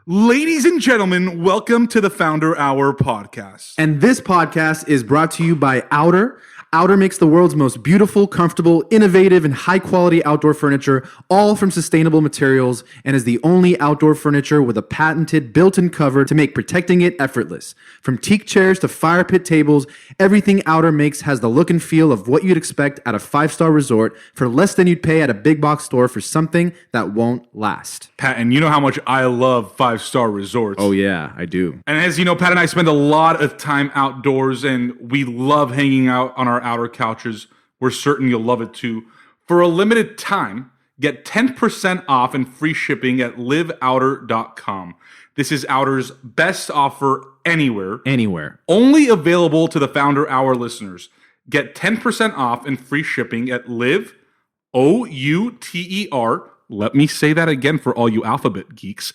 Ladies and gentlemen, welcome to the Founder Hour podcast. And this podcast is brought to you by Outer. Outer makes the world's most beautiful, comfortable, innovative, and high-quality outdoor furniture, all from sustainable materials, and is the only outdoor furniture with a patented built-in cover to make protecting it effortless. From teak chairs to fire pit tables, everything Outer makes has the look and feel of what you'd expect at a five-star resort for less than you'd pay at a big box store for something that won't last. Pat, and you know how much I love five-star resorts. Oh yeah, I do. And as you know, Pat and I spend a lot of time outdoors, and we love hanging out on our outer couches. We're certain you'll love it too. For a limited time, get 10% off and free shipping at liveouter.com. This is Outer's best offer anywhere. Anywhere. Only available to the Founder Hour listeners. Get 10% off and free shipping at live, O-U-T-E-R. Let me say that again for all you alphabet geeks.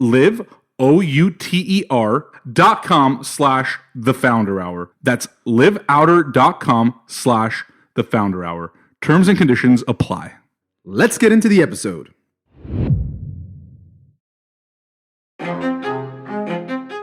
Live, OUTER.com/the Founder Hour. That's liveouter.com/the Founder Hour. Terms and conditions apply. Let's get into the episode.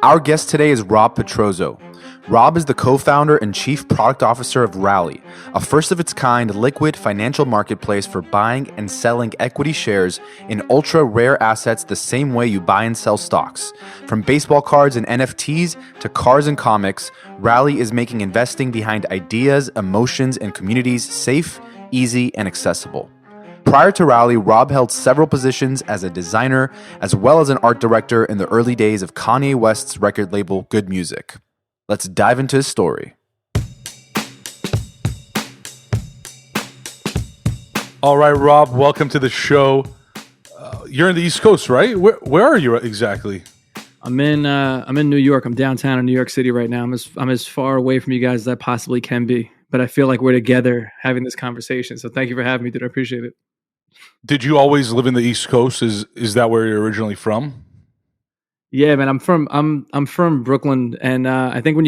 Our guest today is Rob Petrozzo. Rob is the co-founder and chief product officer of Rally, a first-of-its-kind liquid financial marketplace for buying and selling equity shares in ultra-rare assets the same way you buy and sell stocks. From baseball cards and NFTs to cars and comics, Rally is making investing behind ideas, emotions, and communities safe, easy, and accessible. Prior to Rally, Rob held several positions as a designer as well as an art director in the early days of Kanye West's record label Good Music. Let's dive into his story. All right, Rob, welcome to the show. You're in the East Coast, right? Where are you exactly? I'm in New York. I'm downtown in New York City right now. I'm as far away from you guys as I possibly can be, but I feel like we're together having this conversation. So thank you for having me, dude. I appreciate it. Did you always live in the East Coast? Is that where you're originally from? Yeah, man. I'm from Brooklyn, and I think when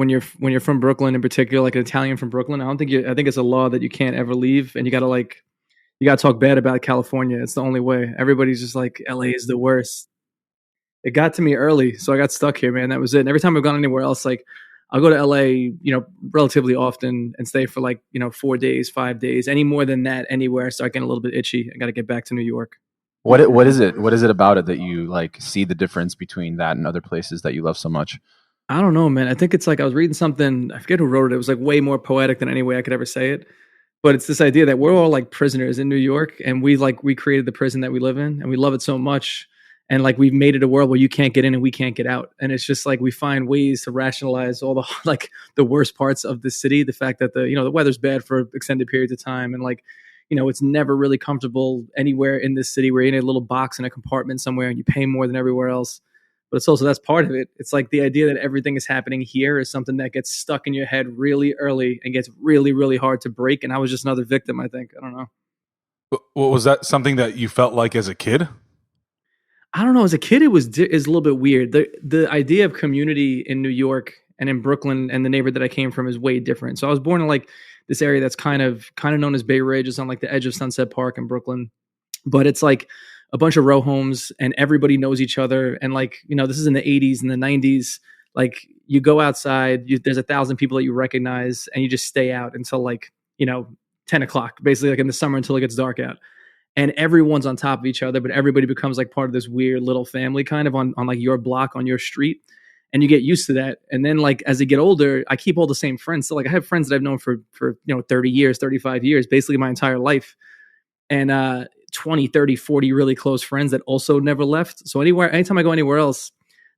you're from Brooklyn in particular, like an Italian from Brooklyn, I think it's a law that you can't ever leave, and you gotta talk bad about California. It's the only way. Everybody's just like, LA is the worst. It got to me early, so I got stuck here, man. That was it. And every time I've gone anywhere else, like I'll go to LA, relatively often and stay for 4 days, 5 days. Any more than that, anywhere, I start getting a little bit itchy. I got to get back to New York. What is it? What is it about it that you see the difference between that and other places that you love so much? I don't know, man. I think it's I was reading something. I forget who wrote it. It was way more poetic than any way I could ever say it. But it's this idea that we're all like prisoners in New York, and we created the prison that we live in, and we love it so much. And we've made it a world where you can't get in and we can't get out. And it's just we find ways to rationalize all the the worst parts of the city. The fact that the weather's bad for extended periods of time, and it's never really comfortable anywhere in this city. We're in a little box in a compartment somewhere and you pay more than everywhere else. But it's also, that's part of it. It's the idea that everything is happening here is something that gets stuck in your head really early and gets really, really hard to break. And I was just another victim, I think. I don't know. What was that something that you felt like as a kid? I don't know. As a kid, is a little bit weird. The idea of community in New York and in Brooklyn and the neighborhood that I came from is way different. So I was born in this area that's kind of known as Bay Ridge. It's on the edge of Sunset Park in Brooklyn, but it's a bunch of row homes and everybody knows each other. And this is in the 80s and the 90s. You go outside, there's 1,000 people that you recognize, and you just stay out until 10 o'clock, basically in the summer until it gets dark out. And everyone's on top of each other, but everybody becomes part of this weird little family kind of on your block, on your street. And you get used to that. And then as I get older, I keep all the same friends. So I have friends that I've known for 30 years, 35 years, basically my entire life. And 20, 30, 40 really close friends that also never left. So anytime I go anywhere else,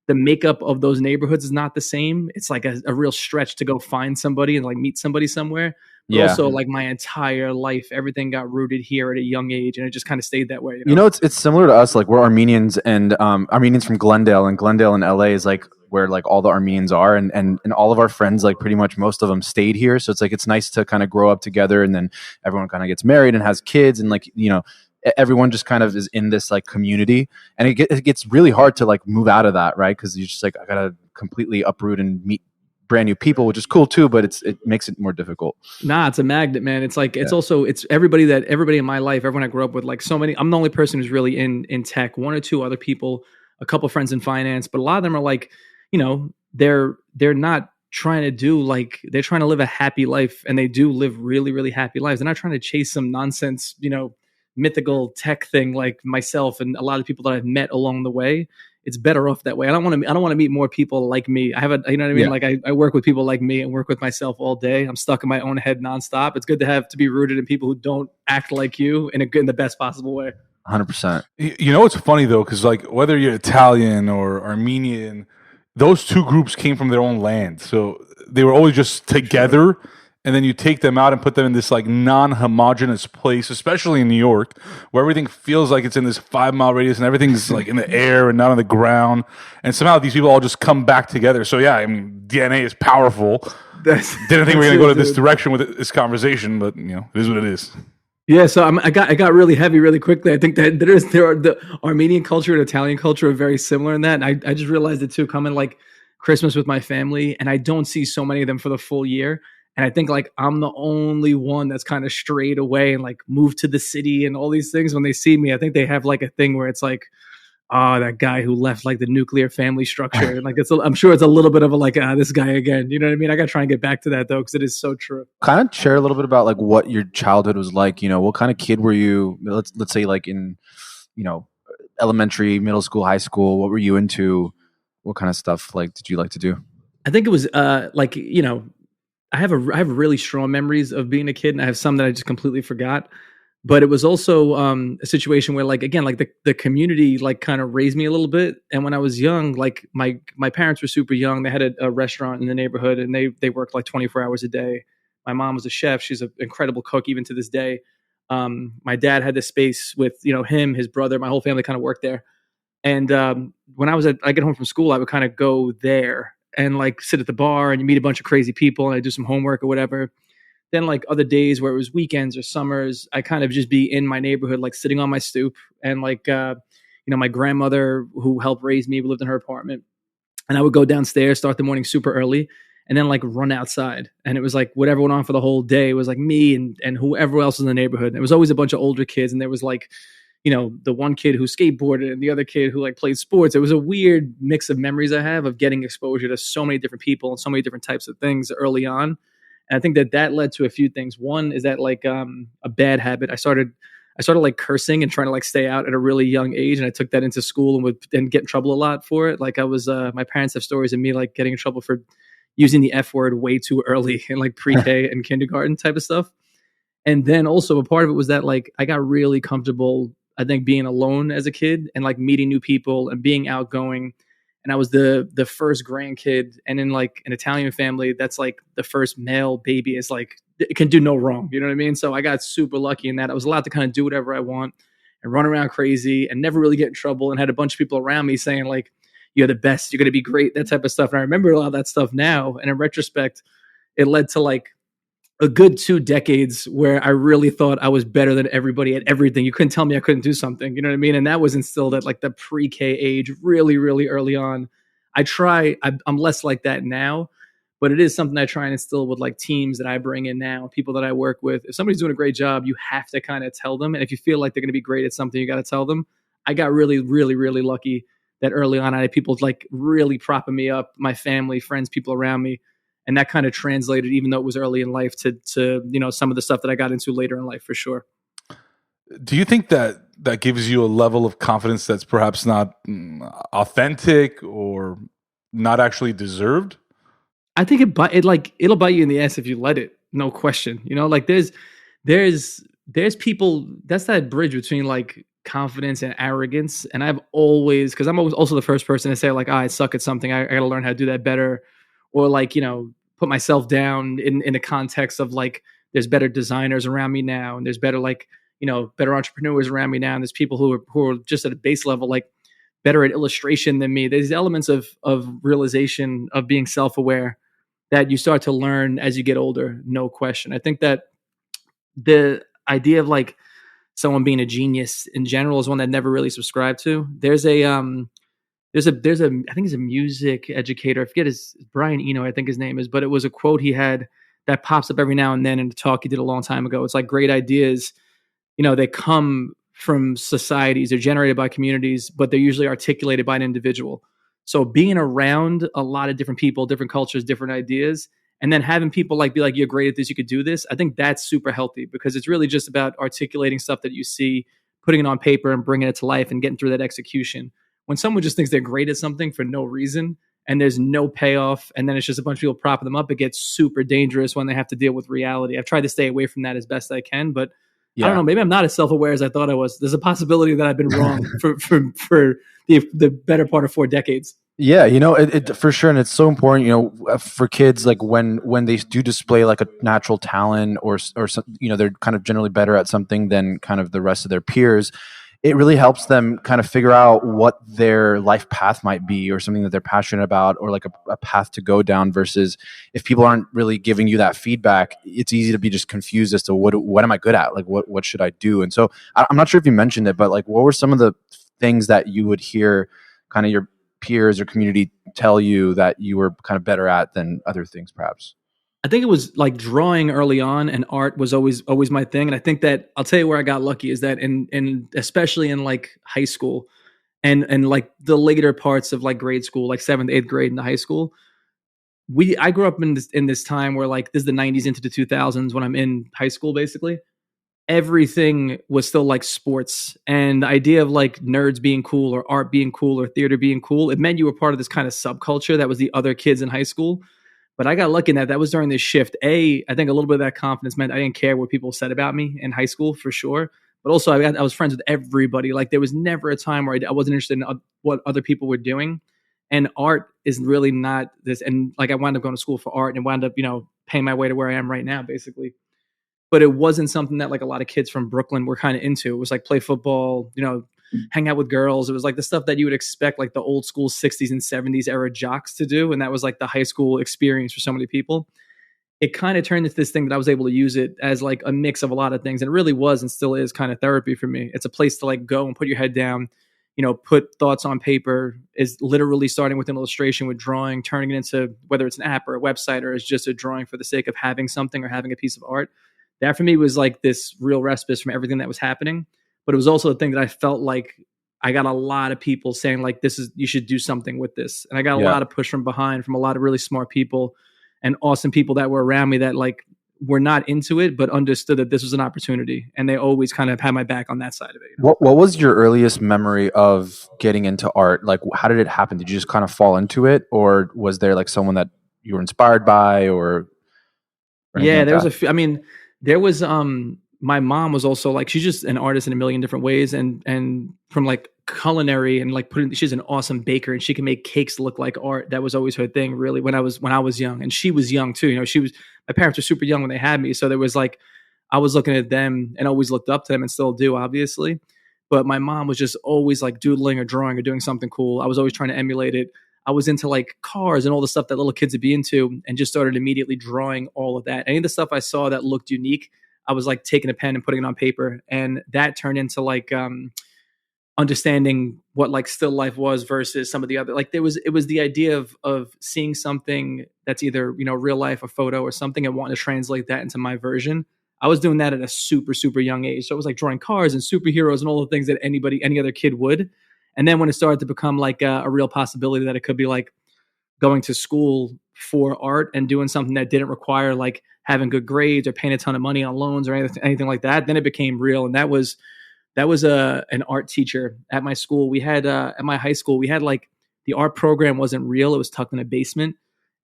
the makeup of those neighborhoods is not the same. It's a real stretch to go find somebody and meet somebody somewhere. But also my entire life, everything got rooted here at a young age, and it just kind of stayed that way. It's similar to us. We're Armenians, and Armenians from Glendale, and Glendale in LA is where all the Armenians are, and all of our friends, pretty much most of them stayed here. So it's nice to kind of grow up together, and then everyone kind of gets married and has kids, and everyone just kind of is in this community, and it gets really hard to move out of that, right? Because you just I gotta completely uproot and meet brand new people, which is cool too, but it makes it more difficult. Nah, it's a magnet, man. It's it's also, it's everybody in my life, everyone I grew up with, so many. I'm the only person who's really in tech. One or two other people a couple friends in finance, but a lot of them are like, you know, they're not trying to do like, they're trying to live a happy life, and they do live really, really happy lives. They're not trying to chase some nonsense, you know, mythical tech thing like myself and a lot of people that I've met along the way. It's better off that way. I don't want to meet more people like me. I have a, you know what I mean? Yeah. Like I work with people like me and work with myself all day. I'm stuck in my own head nonstop. It's good to be rooted in people who don't act like you in the best possible way. 100%. You know, it's funny though, because like whether you're Italian or Armenian, those two groups came from their own land, so they were always just together. And then you take them out and put them in this like non-homogeneous place, especially in New York, where everything feels like it's in this 5 mile radius and everything's like in the air and not on the ground. And somehow these people all just come back together. So yeah, I mean, DNA is powerful. Didn't think we were going to go to this direction with this conversation, but you know, it is what it is. Yeah, so I got really heavy really quickly. I think that the Armenian culture and Italian culture are very similar in that. And I just realized it too, coming like Christmas with my family, and I don't see so many of them for the full year. And I think like I'm the only one that's kind of strayed away and like moved to the city and all these things. When they see me, I think they have like a thing where it's like, oh, that guy who left like the nuclear family structure. And like I'm sure it's a little bit of a like, this guy again. You know what I mean? I got to try and get back to that though, because it is so true. Kind of share a little bit about like what your childhood was like. You know, what kind of kid were you? Let's say like in, you know, elementary, middle school, high school. What were you into? What kind of stuff like did you like to do? I think it was like, you know, I have really strong memories of being a kid, and I have some that I just completely forgot. But it was also a situation where, like, again, like the community like kind of raised me a little bit. And when I was young, like my parents were super young. They had a restaurant in the neighborhood, and they worked like 24 hours a day. My mom was a chef. She's an incredible cook even to this day. My dad had this space with, you know, him, his brother, my whole family kind of worked there. And when I get home from school, I would kind of go there and like sit at the bar, and you meet a bunch of crazy people, and I do some homework or whatever. Then like other days where it was weekends or summers, I kind of just be in my neighborhood, like sitting on my stoop, and like, you know, my grandmother who helped raise me lived in her apartment, and I would go downstairs, start the morning super early, and then like run outside. And it was like whatever went on for the whole day. It was like me and whoever else was in the neighborhood. And it was always a bunch of older kids. And there was like, you know, the one kid who skateboarded and the other kid who like played sports. It was a weird mix of memories I have of getting exposure to so many different people and so many different types of things early on. And I think that led to a few things. One is that like a bad habit. I started like cursing and trying to like stay out at a really young age. And I took that into school and would then get in trouble a lot for it. Like I was, my parents have stories of me like getting in trouble for using the F word way too early in like pre-K and kindergarten type of stuff. And then also a part of it was that like I got really comfortable, I think, being alone as a kid and like meeting new people and being outgoing. And I was the first grandkid, and in like an Italian family, that's like the first male baby is like, it can do no wrong. You know what I mean? So I got super lucky in that I was allowed to kind of do whatever I want and run around crazy and never really get in trouble, and had a bunch of people around me saying like, you're the best, you're going to be great, that type of stuff. And I remember a lot of that stuff now. And in retrospect, it led to like a good 2 decades where I really thought I was better than everybody at everything. You couldn't tell me I couldn't do something. You know what I mean? And that was instilled at like the pre-K age, really, really early on. I'm less like that now, but it is something I try and instill with like teams that I bring in now, people that I work with. If somebody's doing a great job, you have to kind of tell them. And if you feel like they're going to be great at something, you got to tell them. I got really, really, really lucky that early on I had people like really propping me up, my family, friends, people around me. And that kind of translated, even though it was early in life, to you know, some of the stuff that I got into later in life for sure. Do you think that gives you a level of confidence that's perhaps not authentic or not actually deserved? I think it'll bite you in the ass if you let it. No question. You know, like there's people, that's that bridge between like confidence and arrogance. And I've always, because I'm always also the first person to say like, I suck at something, I got to learn how to do that better. Or like, you know, put myself down in a context of like, there's better designers around me now, and there's better like, you know, better entrepreneurs around me now, and there's people who are just at a base level like better at illustration than me. There's elements of realization, of being self-aware, that you start to learn as you get older. No question. I think that the idea of like someone being a genius in general is one that I never really subscribed to. There's a I think he's a music educator. I forget Brian Eno, I think his name is, but it was a quote he had that pops up every now and then in a talk he did a long time ago. It's like great ideas, you know, they come from societies. They're generated by communities, but they're usually articulated by an individual. So being around a lot of different people, different cultures, different ideas, and then having people like be like, you're great at this, you could do this. I think that's super healthy because it's really just about articulating stuff that you see, putting it on paper and bringing it to life and getting through that execution. When someone just thinks they're great at something for no reason and there's no payoff, and then it's just a bunch of people propping them up, it gets super dangerous when they have to deal with reality. I've tried to stay away from that as best I can, but I don't know. Maybe I'm not as self-aware as I thought I was. There's a possibility that I've been wrong for the better part of 4 decades. Yeah, it for sure, and it's so important, for kids, like when they do display like a natural talent or some, they're kind of generally better at something than kind of the rest of their peers. It really helps them kind of figure out what their life path might be or something that they're passionate about or like a path to go down versus if people aren't really giving you that feedback, it's easy to be just confused as to what am I good at? Like, what should I do? And so I'm not sure if you mentioned it, but like, what were some of the things that you would hear kind of your peers or community tell you that you were kind of better at than other things, perhaps? I think it was like drawing early on, and art was always my thing. And I think that I'll tell you where I got lucky is that in especially in like high school and like the later parts of like grade school, like 7th, 8th grade in the high school, I grew up in this time where like this is the 90s into the 2000s when I'm in high school basically. Everything was still like sports, and the idea of like nerds being cool or art being cool or theater being cool, it meant you were part of this kind of subculture that was the other kids in high school. But I got lucky in that was during this shift. I think a little bit of that confidence meant I didn't care what people said about me in high school for sure. But also I was friends with everybody. Like there was never a time where I wasn't interested in what other people were doing. And art is really not this. And like I wound up going to school for art and wound up, paying my way to where I am right now, basically. But it wasn't something that like a lot of kids from Brooklyn were kind of into. It was like play football, hang out with girls. It was like the stuff that you would expect like the old school 60s and 70s era jocks to do. And that was like the high school experience for so many people. It kind of turned into this thing that I was able to use it as like a mix of a lot of things. And it really was and still is kind of therapy for me. It's a place to like go and put your head down, put thoughts on paper, is literally starting with an illustration with drawing, turning it into whether it's an app or a website or it's just a drawing for the sake of having something or having a piece of art. That for me was like this real respite from everything that was happening. But it was also the thing that I felt like I got a lot of people saying like, you should do something with this. And I got a lot of push from behind from a lot of really smart people and awesome people that were around me that like were not into it, but understood that this was an opportunity. And they always kind of had my back on that side of it. What was your earliest memory of getting into art? Like, how did it happen? Did you just kind of fall into it? Or was there like someone that you were inspired by or yeah, there was a few. I mean, there was, my mom was also like, she's just an artist in a million different ways. And from like culinary and like she's an awesome baker and she can make cakes look like art. That was always her thing really when I was young, and she was young too. My parents were super young when they had me. So there was like, I was looking at them and always looked up to them and still do obviously. But my mom was just always like doodling or drawing or doing something cool. I was always trying to emulate it. I was into like cars and all the stuff that little kids would be into and just started immediately drawing all of that. Any of the stuff I saw that looked unique, I was like taking a pen and putting it on paper. And that turned into like understanding what like still life was versus some of the other, like it was the idea of seeing something that's either, real life, a photo or something, and wanting to translate that into my version. I was doing that at a super, super young age. So it was like drawing cars and superheroes and all the things that any other kid would. And then when it started to become like a real possibility that it could be like going to school for art and doing something that didn't require like having good grades or paying a ton of money on loans or anything like that, then it became real. And that was an art teacher at my school. We had at my high school, we had like the art program wasn't real. It was tucked in a basement.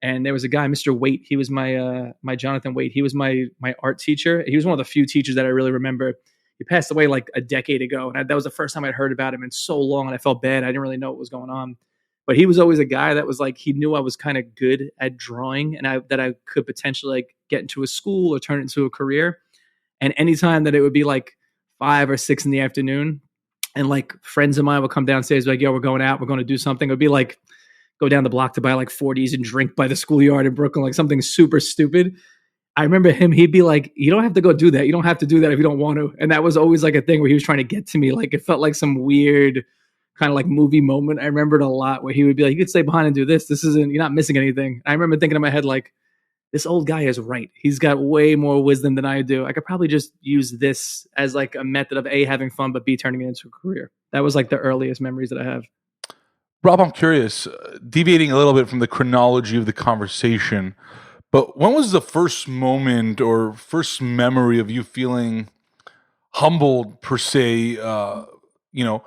And there was a guy, Mr. Waite. He was my Jonathan Waite. He was my art teacher. He was one of the few teachers that I really remember. He passed away like a decade ago. And that was the first time I'd heard about him in so long. And I felt bad. I didn't really know what was going on. But he was always a guy that was like, he knew I was kind of good at drawing and that I could potentially like get into a school or turn it into a career. And anytime that it would be like 5 or 6 in the afternoon and like friends of mine would come downstairs like, yo, we're going out, we're going to do something. It would be like, go down the block to buy like 40s and drink by the schoolyard in Brooklyn, like something super stupid. I remember he'd be like, you don't have to go do that. You don't have to do that if you don't want to. And that was always like a thing where he was trying to get to me. Like it felt like some weird kind of like movie moment. I remembered a lot where he would be like, you could stay behind and do this. This isn't, you're not missing anything. I remember thinking in my head, like, this old guy is right. He's got way more wisdom than I do. I could probably just use this as like a method of A, having fun, but B, turning it into a career. That was like the earliest memories that I have. Rob, I'm curious, deviating a little bit from the chronology of the conversation, but when was the first moment or first memory of you feeling humbled, per se? You know,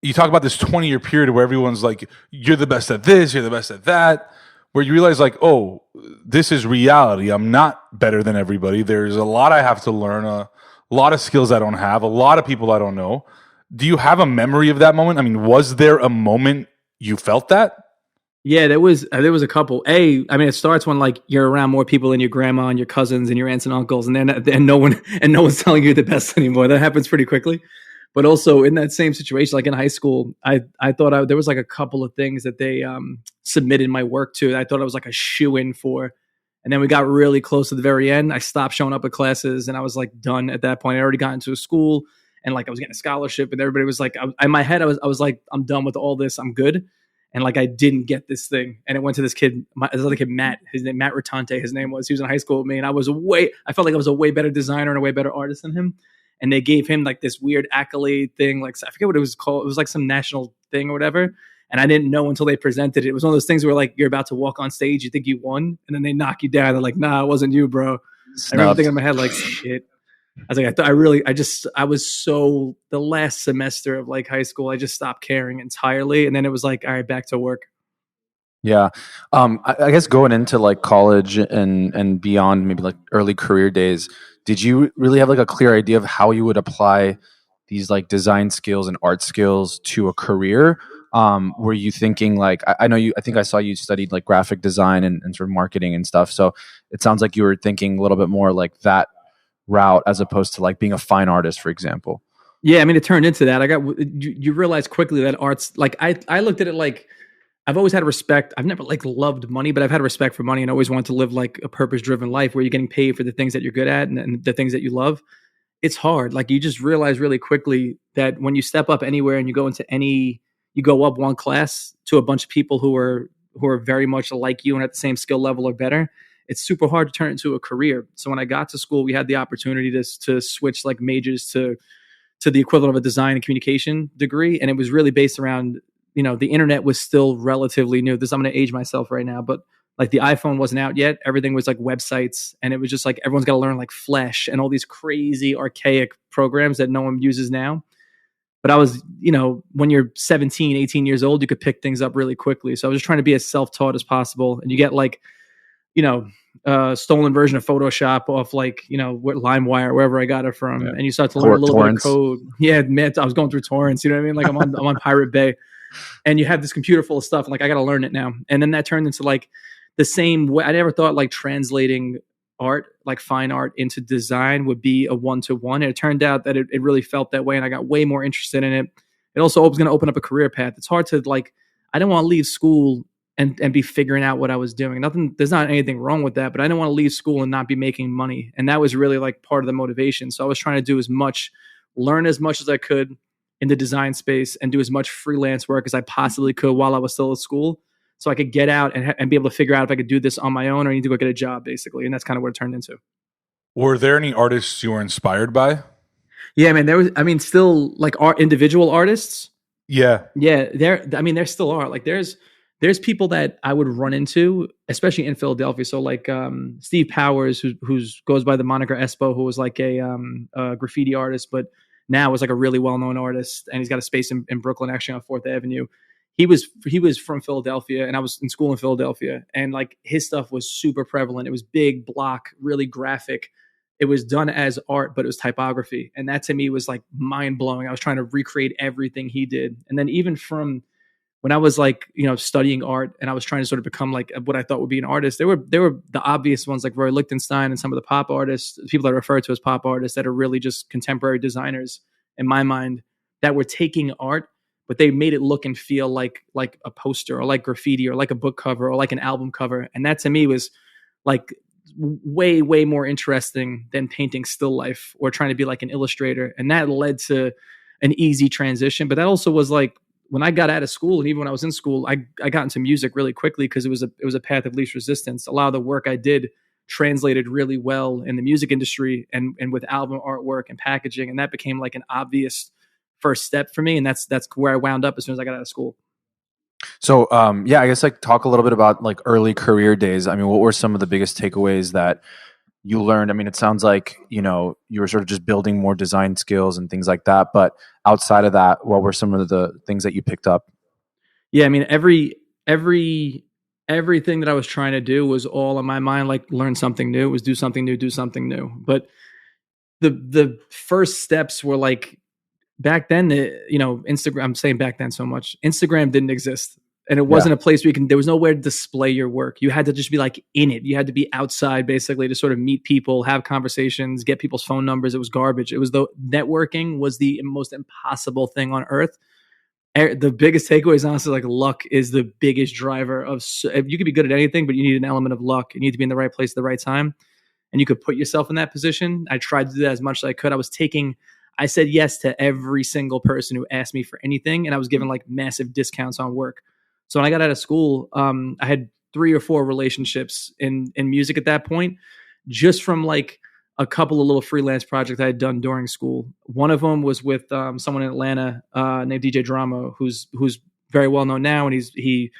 you talk about this 20-year period where everyone's like, you're the best at this, you're the best at that, where you realize, like, oh, this is reality. I'm not better than everybody. There's a lot I have to learn, a lot of skills I don't have, a lot of people I don't know. Do you have a memory of that moment? I mean, was there a moment you felt that? Yeah, there was a couple. I mean, it starts when like you're around more people than your grandma and your cousins and your aunts and uncles, and then and no one's telling you the best anymore. That happens pretty quickly. But also in that same situation, like in high school, I thought there was like a couple of things that they submitted my work to that I thought I was like a shoe in for, and then we got really close to the very end. I stopped showing up at classes, and I was like done at that point. I already got into a school, and like I was getting a scholarship, and everybody was like, in my head, I was like, I'm done with all this. I'm good. And like I didn't get this thing, and it went to this kid, this other kid, Matt. His name, Matt Rotante. His name was. He was in high school with me, and I felt like I was a way better designer and a way better artist than him. And they gave him like this weird accolade thing, like I forget what it was called. It was like some national thing or whatever. And I didn't know until they presented it. It was one of those things where like you're about to walk on stage, you think you won, and then they knock you down. They're like, "Nah, it wasn't you, bro." I remember thinking in my head like, "Shit." I was like, I was so the last semester of like high school, I just stopped caring entirely. And then it was like, all right, back to work. Yeah. I guess going into like college and beyond, maybe like early career days, did you really have like a clear idea of how you would apply these like design skills and art skills to a career? Were you thinking like, I think I saw you studied like graphic design and sort of marketing and stuff. So it sounds like you were thinking a little bit more like that route as opposed to like being a fine artist, for example. Yeah. I mean, it turned into that. You realize quickly that art's like, I looked at it like, I've always had respect. I've never like loved money, but I've had respect for money and always wanted to live like a purpose driven life where you're getting paid for the things that you're good at and the things that you love. It's hard. Like you just realize really quickly that when you step up anywhere and you go up one class to a bunch of people who are very much like you and at the same skill level or better, it's super hard to turn it into a career. So when I got to school, we had the opportunity to switch like majors to the equivalent of a design and communication degree. And it was really based around, the internet was still relatively new. I'm going to age myself right now, but like the iPhone wasn't out yet. Everything was like websites. And it was just like, everyone's got to learn like Flash and all these crazy archaic programs that no one uses now. But I was, when you're 17, 18 years old, you could pick things up really quickly. So I was just trying to be as self-taught as possible. And you get like, stolen version of Photoshop off like, LimeWire, wherever I got it from. Yeah. And you start to learn a little bit of code. Yeah, man, I was going through torrents, you know what I mean? Like I'm on Pirate Bay. And you have this computer full of stuff. Like I got to learn it now. And then that turned into like the same way. I never thought like translating art, like fine art into design would be a one-to-one. And it turned out that it really felt that way. And I got way more interested in it. It also was going to open up a career path. It's hard to like, I didn't want to leave school and be figuring out what I was doing. There's not anything wrong with that, but I didn't want to leave school and not be making money. And that was really like part of the motivation. So I was trying to do learn as much as I could in the design space and do as much freelance work as I possibly could while I was still at school. So I could get out and be able to figure out if I could do this on my own or I need to go get a job basically. And that's kind of what it turned into. Were there any artists you were inspired by? Yeah, man, still like individual artists. Yeah. Yeah. There still are like, there's people that I would run into, especially in Philadelphia. So like Steve Powers, who's goes by the moniker Espo, who was like a graffiti artist, but now is like a really well-known artist, and he's got a space in Brooklyn, actually on 4th Avenue. He was from Philadelphia, and I was in school in Philadelphia, and like his stuff was super prevalent. It was big block, really graphic. It was done as art, but it was typography, and that to me was like mind-blowing. I was trying to recreate everything he did, and then even from when I was like, studying art and I was trying to sort of become like what I thought would be an artist, there were the obvious ones like Roy Lichtenstein and some of the pop artists, people that are referred to as pop artists that are really just contemporary designers in my mind that were taking art, but they made it look and feel like a poster or like graffiti or like a book cover or like an album cover. And that to me was like way, way more interesting than painting still life or trying to be like an illustrator. And that led to an easy transition. But that also was like, when I got out of school and even when I was in school, I got into music really quickly because it was a path of least resistance. A lot of the work I did translated really well in the music industry and with album artwork and packaging. And that became like an obvious first step for me. And that's where I wound up as soon as I got out of school. So, yeah, I guess like talk a little bit about like early career days. I mean, what were some of the biggest takeaways that you learned? I mean, it sounds like, you know, you were sort of just building more design skills and things like that. But outside of that, what were some of the things that you picked up? Yeah. I mean, everything that I was trying to do was all in my mind, like learn something new, was do something new. But the first steps were like, back then, Instagram, I'm saying back then so much, Instagram didn't exist. And it wasn't a place where there was nowhere to display your work. You had to just be like in it. You had to be outside basically to sort of meet people, have conversations, get people's phone numbers. It was garbage. It was networking was the most impossible thing on earth. The biggest takeaway is honestly like luck is the biggest driver of, you could be good at anything, but you need an element of luck. You need to be in the right place at the right time. And you could put yourself in that position. I tried to do that as much as I could. I said yes to every single person who asked me for anything. And I was given like massive discounts on work. So when I got out of school, I had 3 or 4 relationships in music at that point, just from like a couple of little freelance projects I had done during school. One of them was with someone in Atlanta named DJ Drama, who's very well known now, and he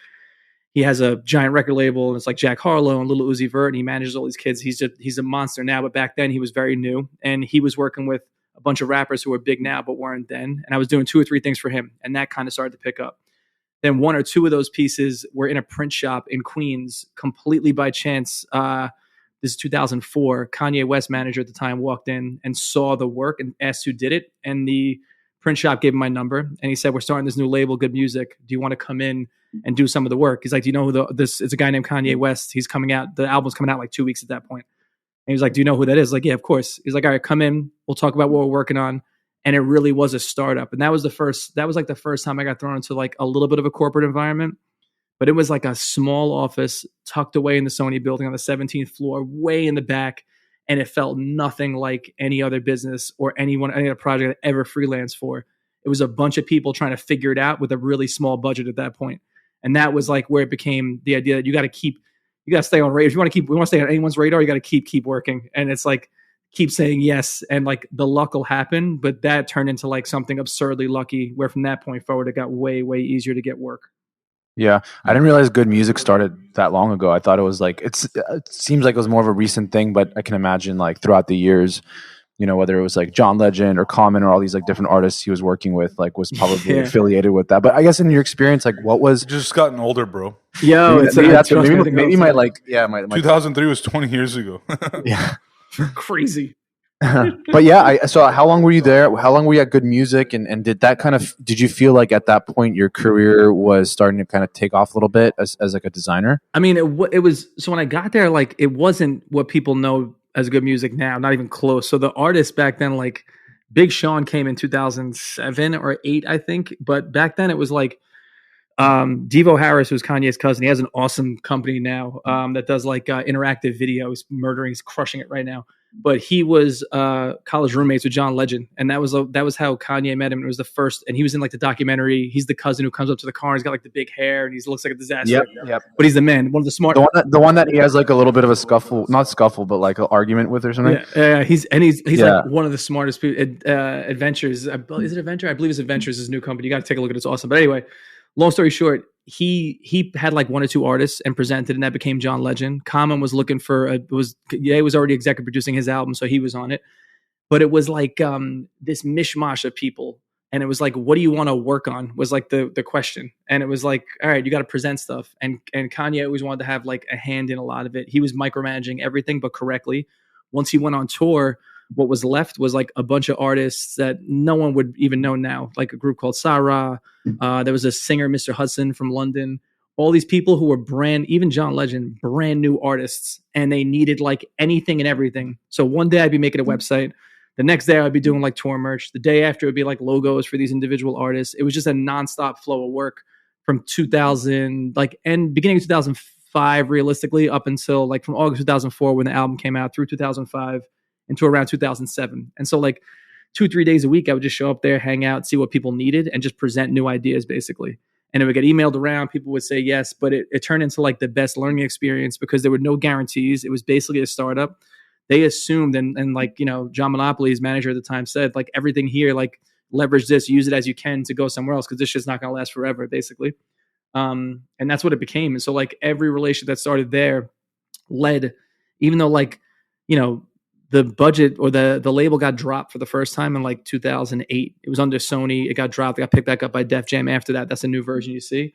has a giant record label, and it's like Jack Harlow and Lil Uzi Vert, and he manages all these kids. He's a monster now, but back then he was very new, and he was working with a bunch of rappers who are big now but weren't then. And I was doing 2 or 3 things for him, and that kind of started to pick up. Then 1 or 2 of those pieces were in a print shop in Queens, completely by chance. This is 2004. Kanye West manager at the time walked in and saw the work and asked who did it. And the print shop gave him my number. And he said, we're starting this new label, Good Music. Do you want to come in and do some of the work? He's like, do you know who this is? A guy named Kanye West. He's coming out. The album's coming out like 2 weeks at that point. And he was like, do you know who that is? Like, yeah, of course. He's like, all right, come in. We'll talk about what we're working on. And it really was a startup. And that was like the first time I got thrown into like a little bit of a corporate environment. But it was like a small office tucked away in the Sony building on the 17th floor, way in the back. And it felt nothing like any other business or any other project I ever freelanced for. It was a bunch of people trying to figure it out with a really small budget at that point. And that was like where it became the idea that you got to stay on radar. If you want to stay on anyone's radar, you got to keep working. And it's like, keep saying yes. And like the luck will happen. But that turned into like something absurdly lucky, where from that point forward, it got way, way easier to get work. Yeah, I didn't realize Good Music started that long ago. I thought it was like, it seems like it was more of a recent thing, but I can imagine like throughout the years, you know, whether it was like John Legend or Common or all these like different artists he was working with, like was probably affiliated with that. But I guess in your experience, like what was Just gotten older, bro. Yo, maybe my like, yeah, my 2003 was 20 years ago. yeah. crazy. But yeah, so how long were you there? How long were you at Good Music? And did you feel like at that point your career was starting to kind of take off a little bit as like a designer? I mean, it was, so when I got there, like it wasn't what people know as Good Music now, not even close. So the artists back then, like Big Sean came in 2007 or 8, I think. But back then it was like Devo Harris, who's Kanye's cousin. He has an awesome company now that does like interactive videos, he's crushing it right now. But he was college roommates with John Legend, and that was how Kanye met him. It was the first, and he was in like the documentary. He's the cousin who comes up to the car. He's got like the big hair, and he looks like a disaster. Yep. But he's the man, one of the smart. The one that he has like a little bit of a not scuffle, but like an argument with or something. Yeah. He's like one of the smartest people. Adventures, is it Adventure? I believe it's Adventures, his new company. You got to take a look at it. It's awesome. But anyway, long story short, he had like 1 or 2 artists and presented, and that became John Legend. Common was looking for he was already executive producing his album, so he was on it. But it was like this mishmash of people, and it was like, what do you want to work on was like the question. And it was like, all right, you got to present stuff. And Kanye always wanted to have like a hand in a lot of it. He was micromanaging everything, but correctly. Once he went on tour, what was left was like a bunch of artists that no one would even know now, like a group called Sarah. There was a singer, Mr. Hudson from London. All these people who were even John Legend, brand new artists, and they needed like anything and everything. So one day I'd be making a website. The next day I'd be doing like tour merch. The day after it would be like logos for these individual artists. It was just a nonstop flow of work from 2000, and beginning of 2005, realistically, up until like from August 2004 when the album came out through 2005. Into around 2007. And so like 2-3 days a week, I would just show up there, hang out, see what people needed, and just present new ideas basically. and it would get emailed around. People would say yes, but it turned into like the best learning experience because there were no guarantees. It was basically a startup. They assumed, and like, John Monopoly's manager at the time said, like, everything here, like, leverage this, use it as you can to go somewhere else because this shit's not going to last forever, basically. And that's what it became. And so like every relationship that started there led, even though like, the budget or the label got dropped for the first time in like 2008. It was under Sony. It got dropped. It got picked back up by Def Jam after that. That's a new version you see.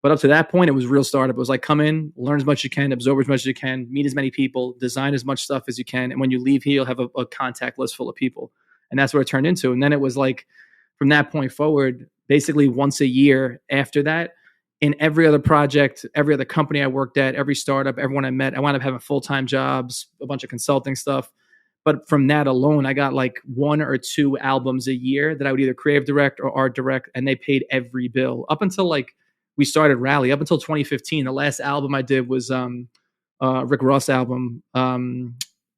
But up to that point, it was real startup. It was like, come in, learn as much as you can, absorb as much as you can, meet as many people, design as much stuff as you can. And when you leave here, you'll have a contact list full of people. And that's what it turned into. And then it was like, from that point forward, basically once a year after that, in every other project, every other company I worked at, every startup, everyone I met, I wound up having full-time jobs, a bunch of consulting stuff. But from that alone, I got like 1 or 2 albums a year that I would either creative direct or art direct, and they paid every bill up until like we started Rally. Up until 2015, the last album I did was Rick Ross album,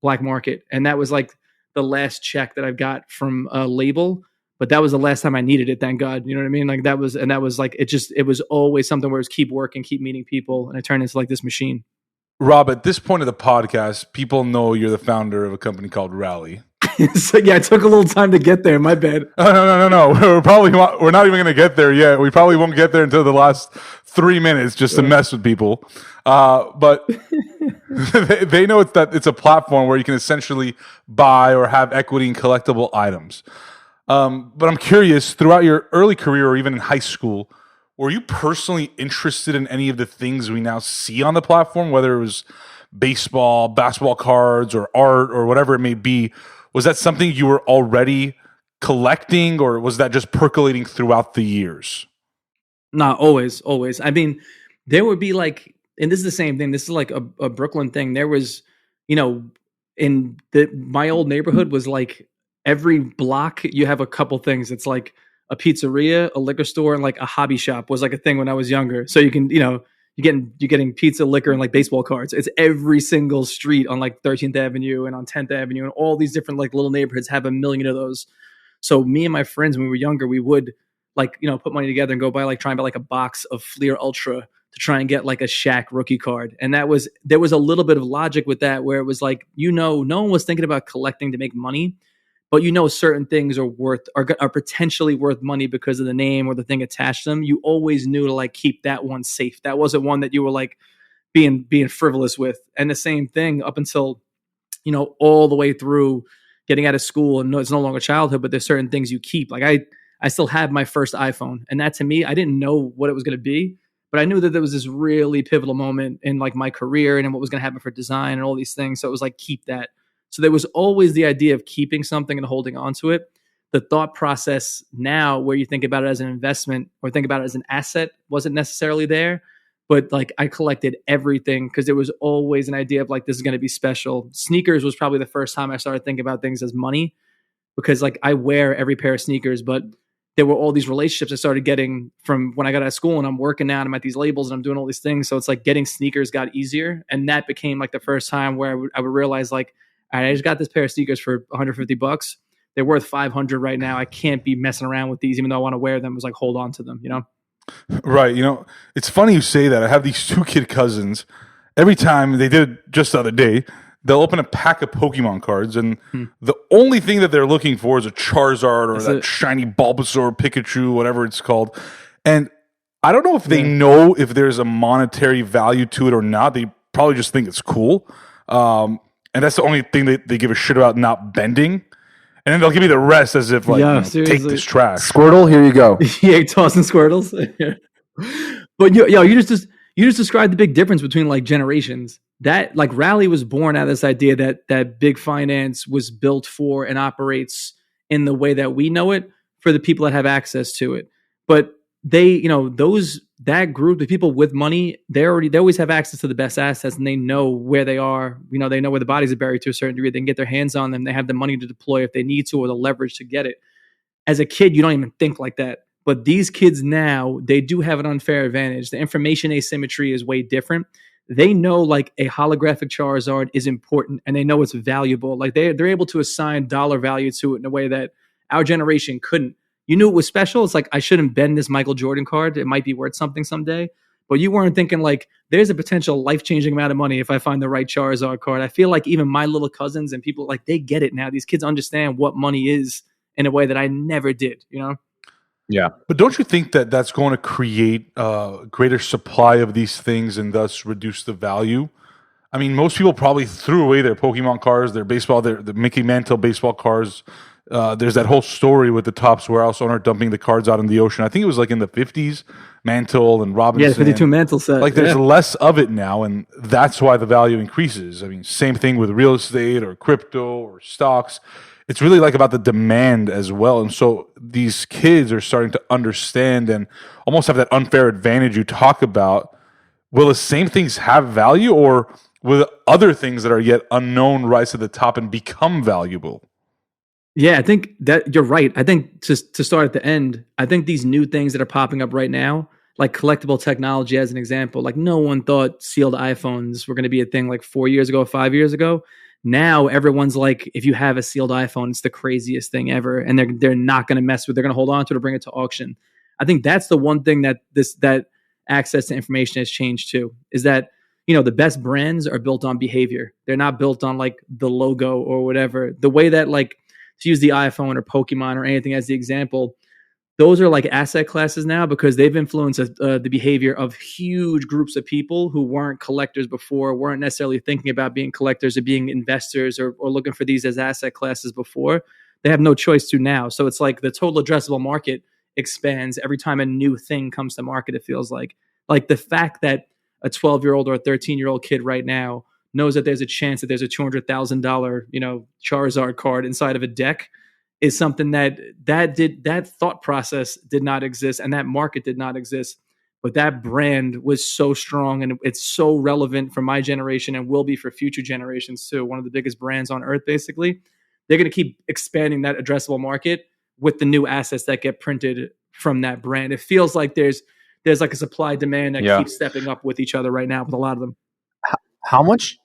Black Market, and that was like the last check that I got from a label. But that was the last time I needed it, thank God. You know what I mean? Like that was like, it was always something where it was keep working, keep meeting people, and it turned into like this machine. Rob, at this point of the podcast, people know you're the founder of a company called Rally. So yeah, it took a little time to get there. My bad. No. We're not even going to get there yet. We probably won't get there until the last 3 minutes just to mess with people. But they know it's a platform where you can essentially buy or have equity in collectible items. But I'm curious, throughout your early career or even in high school, were you personally interested in any of the things we now see on the platform, whether it was baseball, basketball cards, or art, or whatever it may be? Was that something you were already collecting, or was that just percolating throughout the years? No, always. I mean, there would be like, and this is the same thing. This is like a Brooklyn thing. There was, in my old neighborhood was like every block you have a couple things. It's like a pizzeria, a liquor store, and like a hobby shop was like a thing when I was younger. So you can, you're getting pizza, liquor, and like baseball cards. It's every single street on like 13th Avenue and on 10th Avenue, and all these different like little neighborhoods have a million of those. So me and my friends, when we were younger, we would like, put money together and go try and buy like a box of Fleer Ultra to try and get like a Shaq rookie card. And there was a little bit of logic with that, where it was like, no one was thinking about collecting to make money, but certain things are potentially worth money because of the name or the thing attached to them. You always knew to like keep that one safe. That wasn't one that you were like being frivolous with. And the same thing up until, all the way through getting out of school, and it's no longer childhood, but there's certain things you keep. Like I still have my first iPhone, and that to me, I didn't know what it was going to be, but I knew that there was this really pivotal moment in like my career and what was going to happen for design and all these things. So it was like, keep that. So there was always the idea of keeping something and holding on to it. The thought process now, where you think about it as an investment or think about it as an asset, wasn't necessarily there. But like I collected everything because there was always an idea of like, this is going to be special. Sneakers was probably the first time I started thinking about things as money, because like I wear every pair of sneakers, but there were all these relationships I started getting from when I got out of school, and I'm working now and I'm at these labels and I'm doing all these things. So it's like getting sneakers got easier. And that became like the first time where I would realize like, all right, I just got this pair of sneakers for $150. They're worth $500 right now. I can't be messing around with these, even though I want to wear them. It was like, hold on to them, Right. It's funny you say that. I have these 2 kid cousins. Every time, they did it just the other day, they'll open a pack of Pokemon cards, and the only thing that they're looking for is a Charizard or that shiny Bulbasaur, Pikachu, whatever it's called. And I don't know if they know if there's a monetary value to it or not. They probably just think it's cool. And that's the only thing they give a shit about not bending. And then they'll give me the rest as if like, take this trash. Squirtle, here you go. Yeah, tossing Squirtles. But you just described the big difference between like generations. That like Rally was born out of this idea that big finance was built for and operates in the way that we know it for the people that have access to it. But they, that group, the people with money, they always have access to the best assets, and they know where they are. They know where the bodies are buried to a certain degree. They can get their hands on them. They have the money to deploy if they need to, or the leverage to get it. As a kid, you don't even think like that. But these kids now, they do have an unfair advantage. The information asymmetry is way different. They know like a holographic Charizard is important, and they know it's valuable. Like they're able to assign dollar value to it in a way that our generation couldn't. You knew it was special. It's like, I shouldn't bend this Michael Jordan card. It might be worth something someday. But you weren't thinking like, there's a potential life-changing amount of money if I find the right Charizard card. I feel like even my little cousins and people, like, they get it now. These kids understand what money is in a way that I never did, you know? Yeah. But don't you think that that's going to create a greater supply of these things and thus reduce the value? I mean, most people probably threw away their Pokemon cards, their baseball, the Mickey Mantle baseball cards. There's that whole story with the Topps warehouse owner dumping the cards out in the ocean. I think it was like in the 50s, Mantle and Robinson. Yeah, 52 Mantle set. Like there's less of it now, and that's why the value increases. I mean, same thing with real estate or crypto or stocks. It's really like about the demand as well. And so these kids are starting to understand and almost have that unfair advantage you talk about. Will the same things have value, or will other things that are yet unknown rise to the top and become valuable? Yeah, I think that you're right. I think to start at the end, I think these new things that are popping up right now, like collectible technology as an example, like no one thought sealed iPhones were going to be a thing like 4 years ago, 5 years ago. Now everyone's like, if you have a sealed iPhone, it's the craziest thing ever, and they're not going to mess with. They're going to hold on to it or bring it to auction. I think that's the one thing that that access to information has changed too. Is that, you know, the best brands are built on behavior. They're not built on like the logo or whatever. The way that, like, to use the iPhone or Pokemon or anything as the example, those are like asset classes now because they've influenced the behavior of huge groups of people who weren't collectors before, weren't necessarily thinking about being collectors or being investors or looking for these as asset classes before. They have no choice to now. So it's like the total addressable market expands every time a new thing comes to market, it feels like. Like the fact that a 12-year-old or a 13-year-old kid right now knows that there's a chance that there's a $200,000, you know, Charizard card inside of a deck is something that thought process did not exist and that market did not exist. But that brand was so strong and it's so relevant for my generation and will be for future generations too. One of the biggest brands on earth, basically. They're going to keep expanding that addressable market with the new assets that get printed from that brand. It feels like there's like a supply demand that keeps stepping up with each other right now with a lot of them. How much?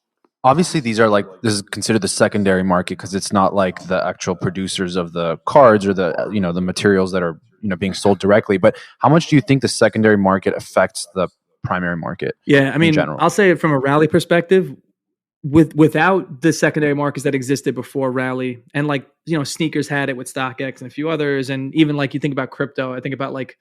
Obviously, these are like, this is considered the secondary market because it's not like the actual producers of the cards or the, you know, the materials that are, you know, being sold directly. But how much do you think the secondary market affects the primary market? Yeah, I mean, general? I'll say it from a rally perspective. Without the secondary markets that existed before rally, and like, you know, sneakers had it with StockX and a few others, and even like you think about crypto, I think about like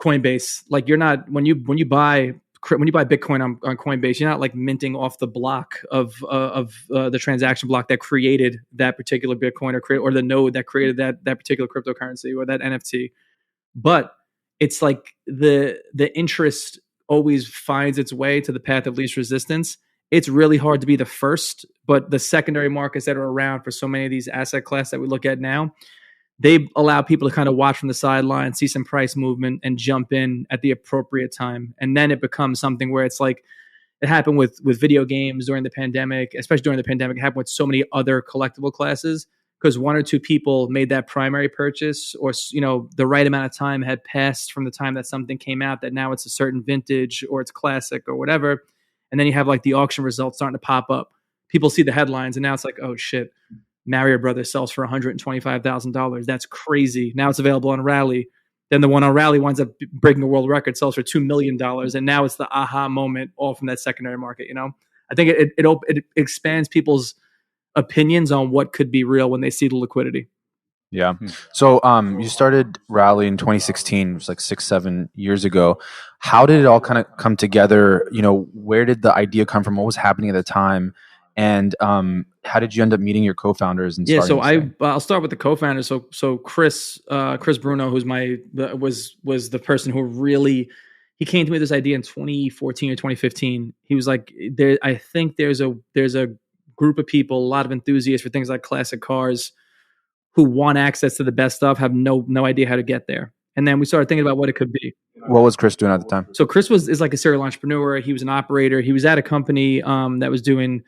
Coinbase. Like, you're not, when you buy Bitcoin on Coinbase, you're not like minting off the block of the transaction block that created that particular Bitcoin or the node that created that particular cryptocurrency or that NFT. But it's like the interest always finds its way to the path of least resistance. It's really hard to be the first, but the secondary markets that are around for so many of these asset classes that we look at now, they allow people to kind of watch from the sideline, see some price movement, and jump in at the appropriate time. And then it becomes something where it's like it happened with video games during the pandemic, especially during the pandemic. It happened with so many other collectible classes because one or two people made that primary purchase, or, you know, the right amount of time had passed from the time that something came out that now it's a certain vintage or it's classic or whatever. And then you have like the auction results starting to pop up. People see the headlines and now it's like, oh shit, Mario Brothers sells for $125,000. That's crazy. Now it's available on Rally. Then the one on Rally winds up breaking a world record, sells for $2 million. And now it's the aha moment, all from that secondary market. You know, I think it expands people's opinions on what could be real when they see the liquidity. Yeah. So you started Rally in 2016. It was like 6-7 years ago. How did it all kind of come together? You know, where did the idea come from? What was happening at the time? And how did you end up meeting your co-founders? And so I'll start with the co-founders. So Chris Bruno, who's was the person who really, he came to me with this idea in 2014 or 2015. He was like, I think there's a group of people, a lot of enthusiasts for things like classic cars, who want access to the best stuff, have no idea how to get there. And then we started thinking about what it could be. What was Chris doing at the time? So Chris is like a serial entrepreneur. He was an operator. He was at a company that was doing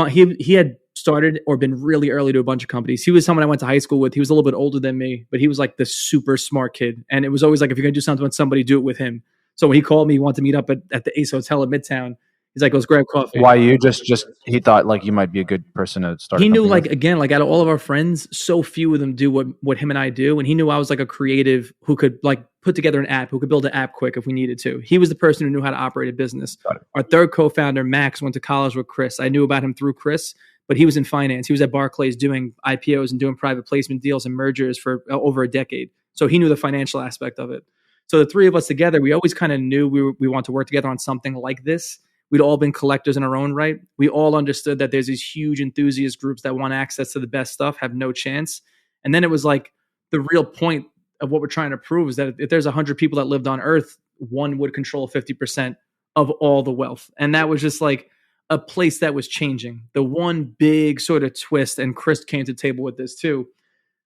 he had started or been really early to a bunch of companies. He was someone I went to high school with. He was a little bit older than me, but he was like the super smart kid. And it was always like, if you're going to do something with somebody, do it with him. So when he called me, he wanted to meet up at the Ace Hotel in Midtown. He's like, let's grab coffee. Why you just he thought like you might be a good person to start. He a knew, company like, with? again, like out of all of our friends, so few of them do what him and I do. And he knew I was like a creative who could like put together an app, who could build an app quick if we needed to. He was the person who knew how to operate a business. Got it. Our third co-founder, Max, went to college with Chris. I knew about him through Chris, but he was in finance. He was at Barclays doing IPOs and doing private placement deals and mergers for over a decade. So he knew the financial aspect of it. So the three of us together, we always kind of knew we want to work together on something like this. We'd all been collectors in our own right. We all understood that there's these huge enthusiast groups that want access to the best stuff, have no chance. And then it was like the real point of what we're trying to prove is that if there's 100 people that lived on Earth, one would control 50% of all the wealth. And that was just like a place that was changing. The one big sort of twist, and Chris came to the table with this too,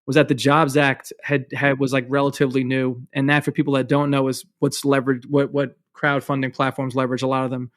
was that the Jobs Act was like relatively new. And that, for people that don't know, is what's leveraged, what crowdfunding platforms leverage, a lot of them,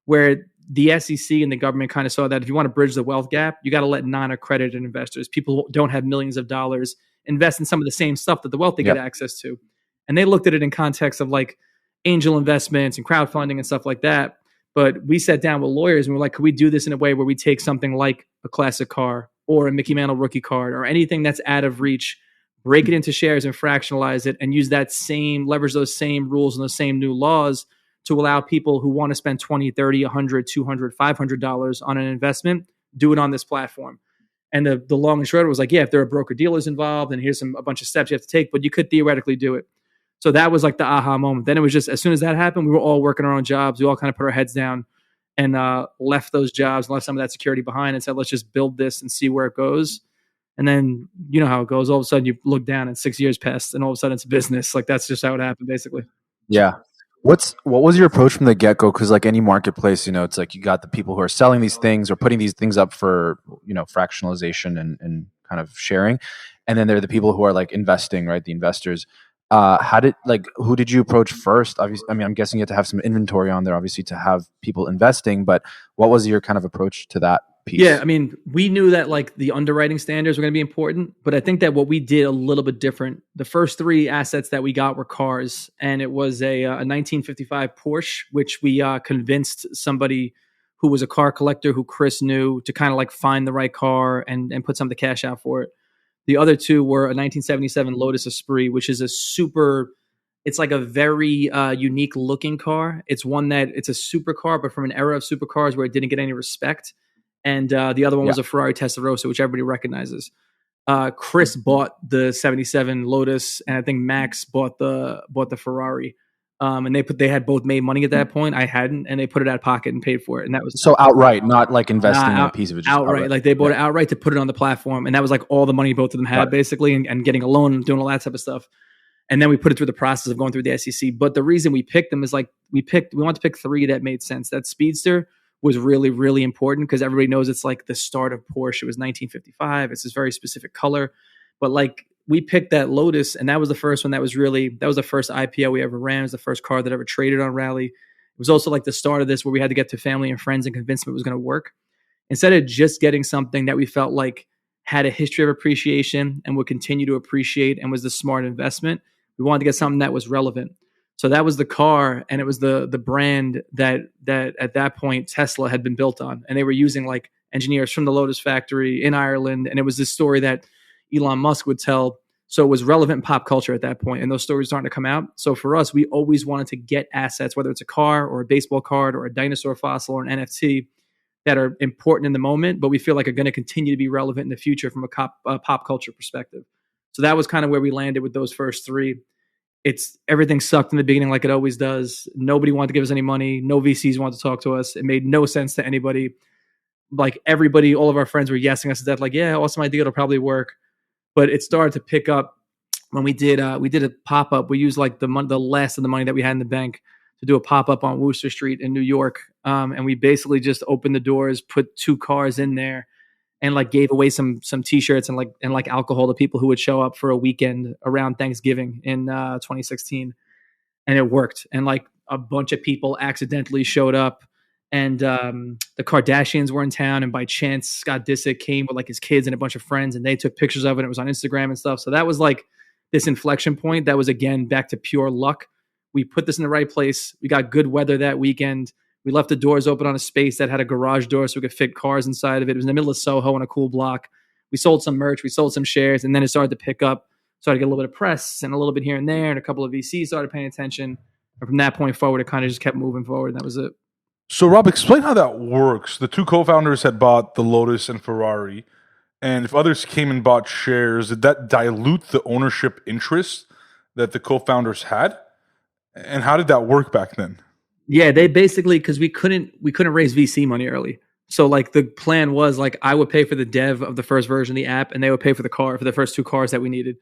where the SEC and the government kind of saw that if you want to bridge the wealth gap, you got to let non-accredited investors, people who don't have millions of dollars, invest in some of the same stuff that the wealthy get access to. And they looked at it in context of like angel investments and crowdfunding and stuff like that. But we sat down with lawyers and we're like, could we do this in a way where we take something like a classic car or a Mickey Mantle rookie card or anything that's out of reach, break it into shares and fractionalize it, and use that same, leverage those same rules and those same new laws to allow people who want to spend $20, $30, $100, $200, $500 on an investment, do it on this platform. And the long and short was like, yeah, if there are broker dealers involved, and here's a bunch of steps you have to take, but you could theoretically do it. So that was like the aha moment. Then it was just, as soon as that happened, we were all working our own jobs. We all kind of put our heads down and left those jobs, left some of that security behind, and said, let's just build this and see where it goes. And then you know how it goes. All of a sudden you look down and 6 years passed and all of a sudden it's business. Like, that's just how it happened, basically. Yeah. What was your approach from the get-go? Because like any marketplace, it's like you got the people who are selling these things or putting these things up for, fractionalization and kind of sharing. And then there are the people who are like investing, right? The investors. Who did you approach first? Obviously, I mean, I'm guessing you have to have some inventory on there, obviously, to have people investing, but what was your kind of approach to that piece? Yeah, I mean, we knew that like the underwriting standards were going to be important, but I think that what we did a little bit different. The first three assets that we got were cars, and it was a 1955 Porsche, which we convinced somebody who was a car collector who Chris knew to kind of like find the right car and put some of the cash out for it. The other two were a 1977 Lotus Esprit, which is it's like a very unique looking car. It's one that it's a supercar, but from an era of supercars where it didn't get any respect. And the other one was a Ferrari Testarossa, which everybody recognizes. Chris bought the 77 Lotus, and I think Max bought the Ferrari. And they had both made money at that point. I hadn't, and they put it out of pocket and paid for it. And that was so outright, not like investing in a piece of it. Just outright. Like they bought it outright to put it on the platform, and that was like all the money both of them had, basically, and getting a loan and doing all that type of stuff. And then we put it through the process of going through the SEC. But the reason we picked them is like we wanted to pick three that made sense. That Speedster was really, really important because everybody knows it's like the start of Porsche. It was 1955. It's this very specific color, but like we picked that Lotus, and that was the first one that was the first IPO we ever ran. It was the first car that ever traded on Rally. It was also like the start of this where we had to get to family and friends and convince them it was going to work. Instead of just getting something that we felt like had a history of appreciation and would continue to appreciate and was the smart investment, we wanted to get something that was relevant. So that was the car, and it was the brand that at that point Tesla had been built on, and they were using like engineers from the Lotus factory in Ireland, and it was this story that Elon Musk would tell. So it was relevant in pop culture at that point, and those stories starting to come out. So for us, we always wanted to get assets, whether it's a car or a baseball card or a dinosaur fossil or an NFT, that are important in the moment, but we feel like are going to continue to be relevant in the future from a pop culture perspective. So that was kind of where we landed with those first three. Everything sucked in the beginning, like it always does. Nobody wanted to give us any money. No VCs wanted to talk to us. It made no sense to anybody. Like everybody, all of our friends were yesing us that, like, yeah, awesome idea, it'll probably work. But it started to pick up when we did a pop up. We used like the last of the money that we had in the bank to do a pop up on Wooster Street in New York, and we basically just opened the doors, put two cars in there, and like gave away some T-shirts and like alcohol to people who would show up for a weekend around Thanksgiving in 2016, and it worked. And like a bunch of people accidentally showed up, and the Kardashians were in town, and by chance Scott Disick came with like his kids and a bunch of friends, and they took pictures of it. It was on Instagram and stuff. So that was like this inflection point. That was again back to pure luck. We put this in the right place. We got good weather that weekend. We left the doors open on a space that had a garage door so we could fit cars inside of it. It was in the middle of Soho in a cool block. We sold some merch, we sold some shares, and then it started to pick up. Started to get a little bit of press and a little bit here and there, and a couple of VCs started paying attention. And from that point forward, it kind of just kept moving forward, and that was it. So, Rob, explain how that works. The two co-founders had bought the Lotus and Ferrari, and if others came and bought shares, did that dilute the ownership interest that the co-founders had? And how did that work back then? Yeah, they basically, because we couldn't raise VC money early. So like the plan was like I would pay for the dev of the first version of the app, and they would pay for the first two cars that we needed.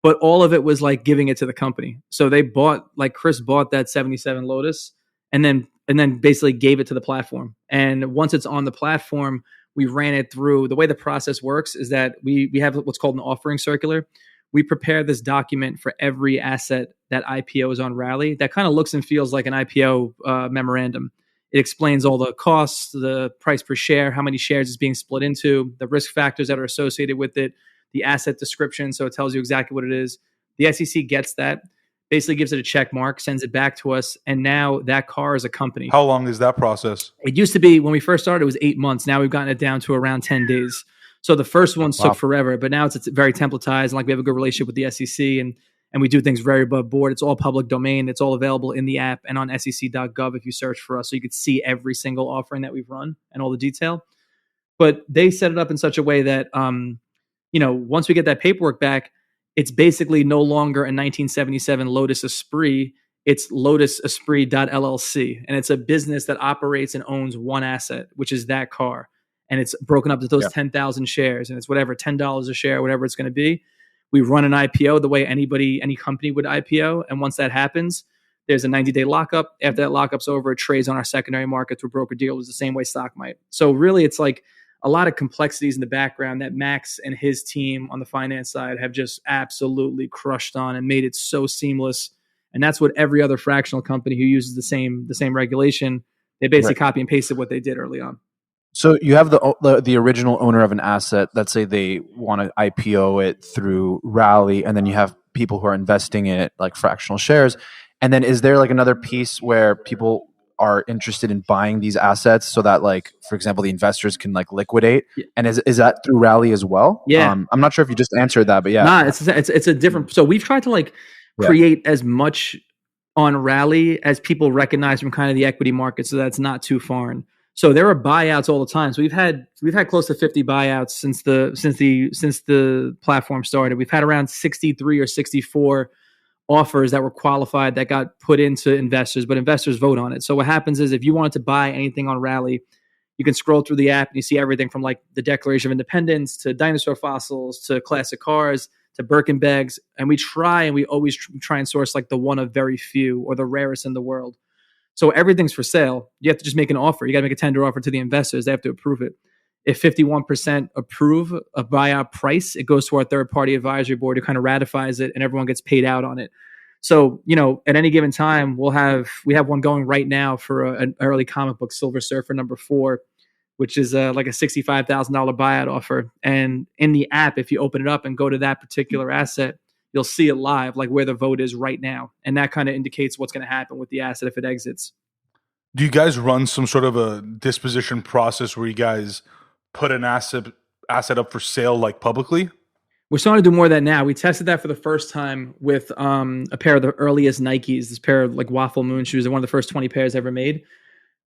But all of it was like giving it to the company. So they bought, like Chris bought that 77 Lotus and then basically gave it to the platform. And once it's on the platform, we ran it through. The way the process works is that we have what's called an offering circular. We prepare this document for every asset that IPOs on Rally that kind of looks and feels like an IPO memorandum. It explains all the costs, the price per share, how many shares is being split into, the risk factors that are associated with it, the asset description, so it tells you exactly what it is. The SEC gets that, basically gives it a check mark, sends it back to us, and now that car is a company. How long is that process? It used to be, when we first started, it was 8 months. Now we've gotten it down to around 10 days. So the first ones took forever, but now it's very templatized, and like we have a good relationship with the SEC, and we do things very above board. It's all public domain. It's all available in the app and on sec.gov if you search for us, so you could see every single offering that we've run and all the detail. But they set it up in such a way that once we get that paperwork back, it's basically no longer a 1977 Lotus Esprit. It's Lotus Esprit.LLC. And it's a business that operates and owns one asset, which is that car. And it's broken up to those 10,000 shares. And it's whatever, $10 a share, whatever it's going to be. We run an IPO the way any company would IPO. And once that happens, there's a 90-day lockup. After that lockup's over, it trades on our secondary market through broker dealers the same way stock might. So really, it's like a lot of complexities in the background that Max and his team on the finance side have just absolutely crushed on and made it so seamless. And that's what every other fractional company who uses the same regulation, they basically copy and pasted what they did early on. So you have the original owner of an asset. Let's say they want to IPO it through Rally, and then you have people who are investing in it like fractional shares. And then is there like another piece where people are interested in buying these assets so that, like, for example, the investors can like liquidate? And is that through Rally as well? Yeah. I'm not sure if you just answered that, but yeah. Nah, it's a different. So we've tried to like create as much on Rally as people recognize from kind of the equity market, so that's not too foreign. So there are buyouts all the time. So we've had close to 50 buyouts since the platform started. We've had around 63 or 64 offers that were qualified that got put into investors, but investors vote on it. So what happens is if you wanted to buy anything on Rally, you can scroll through the app and you see everything from like the Declaration of Independence to dinosaur fossils to classic cars to Birkin bags. And we always try and source like the one of very few or the rarest in the world. So everything's for sale. You have to just make an offer. You got to make a tender offer to the investors. They have to approve it. If 51% approve a buyout price, it goes to our third-party advisory board who kind of ratifies it, and everyone gets paid out on it. So, at any given time, we have one going right now for an early comic book, Silver Surfer #4, which is like a $65,000 buyout offer. And in the app, if you open it up and go to that particular asset, you'll see it live, like where the vote is right now. And that kind of indicates what's going to happen with the asset if it exits. Do you guys run some sort of a disposition process where you guys put an asset up for sale like publicly? We're starting to do more of that now. We tested that for the first time with a pair of the earliest Nikes, this pair of like waffle moon shoes. They're one of the first 20 pairs ever made.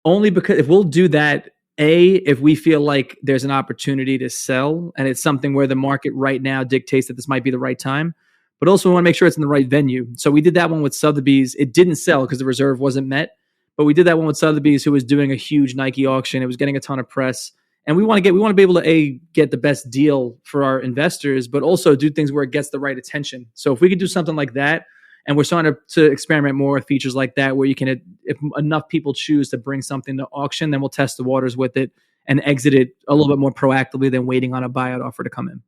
Only because if we'll do that, if we feel like there's an opportunity to sell and it's something where the market right now dictates that this might be the right time, but also we want to make sure it's in the right venue. So we did that one with Sotheby's. It didn't sell because the reserve wasn't met, but we did that one with Sotheby's, who was doing a huge Nike auction. It was getting a ton of press. And we want to be able to get the best deal for our investors, but also do things where it gets the right attention. So if we could do something like that, and we're starting to experiment more with features like that, where you can, if enough people choose to bring something to auction, then we'll test the waters with it and exit it a little bit more proactively than waiting on a buyout offer to come in.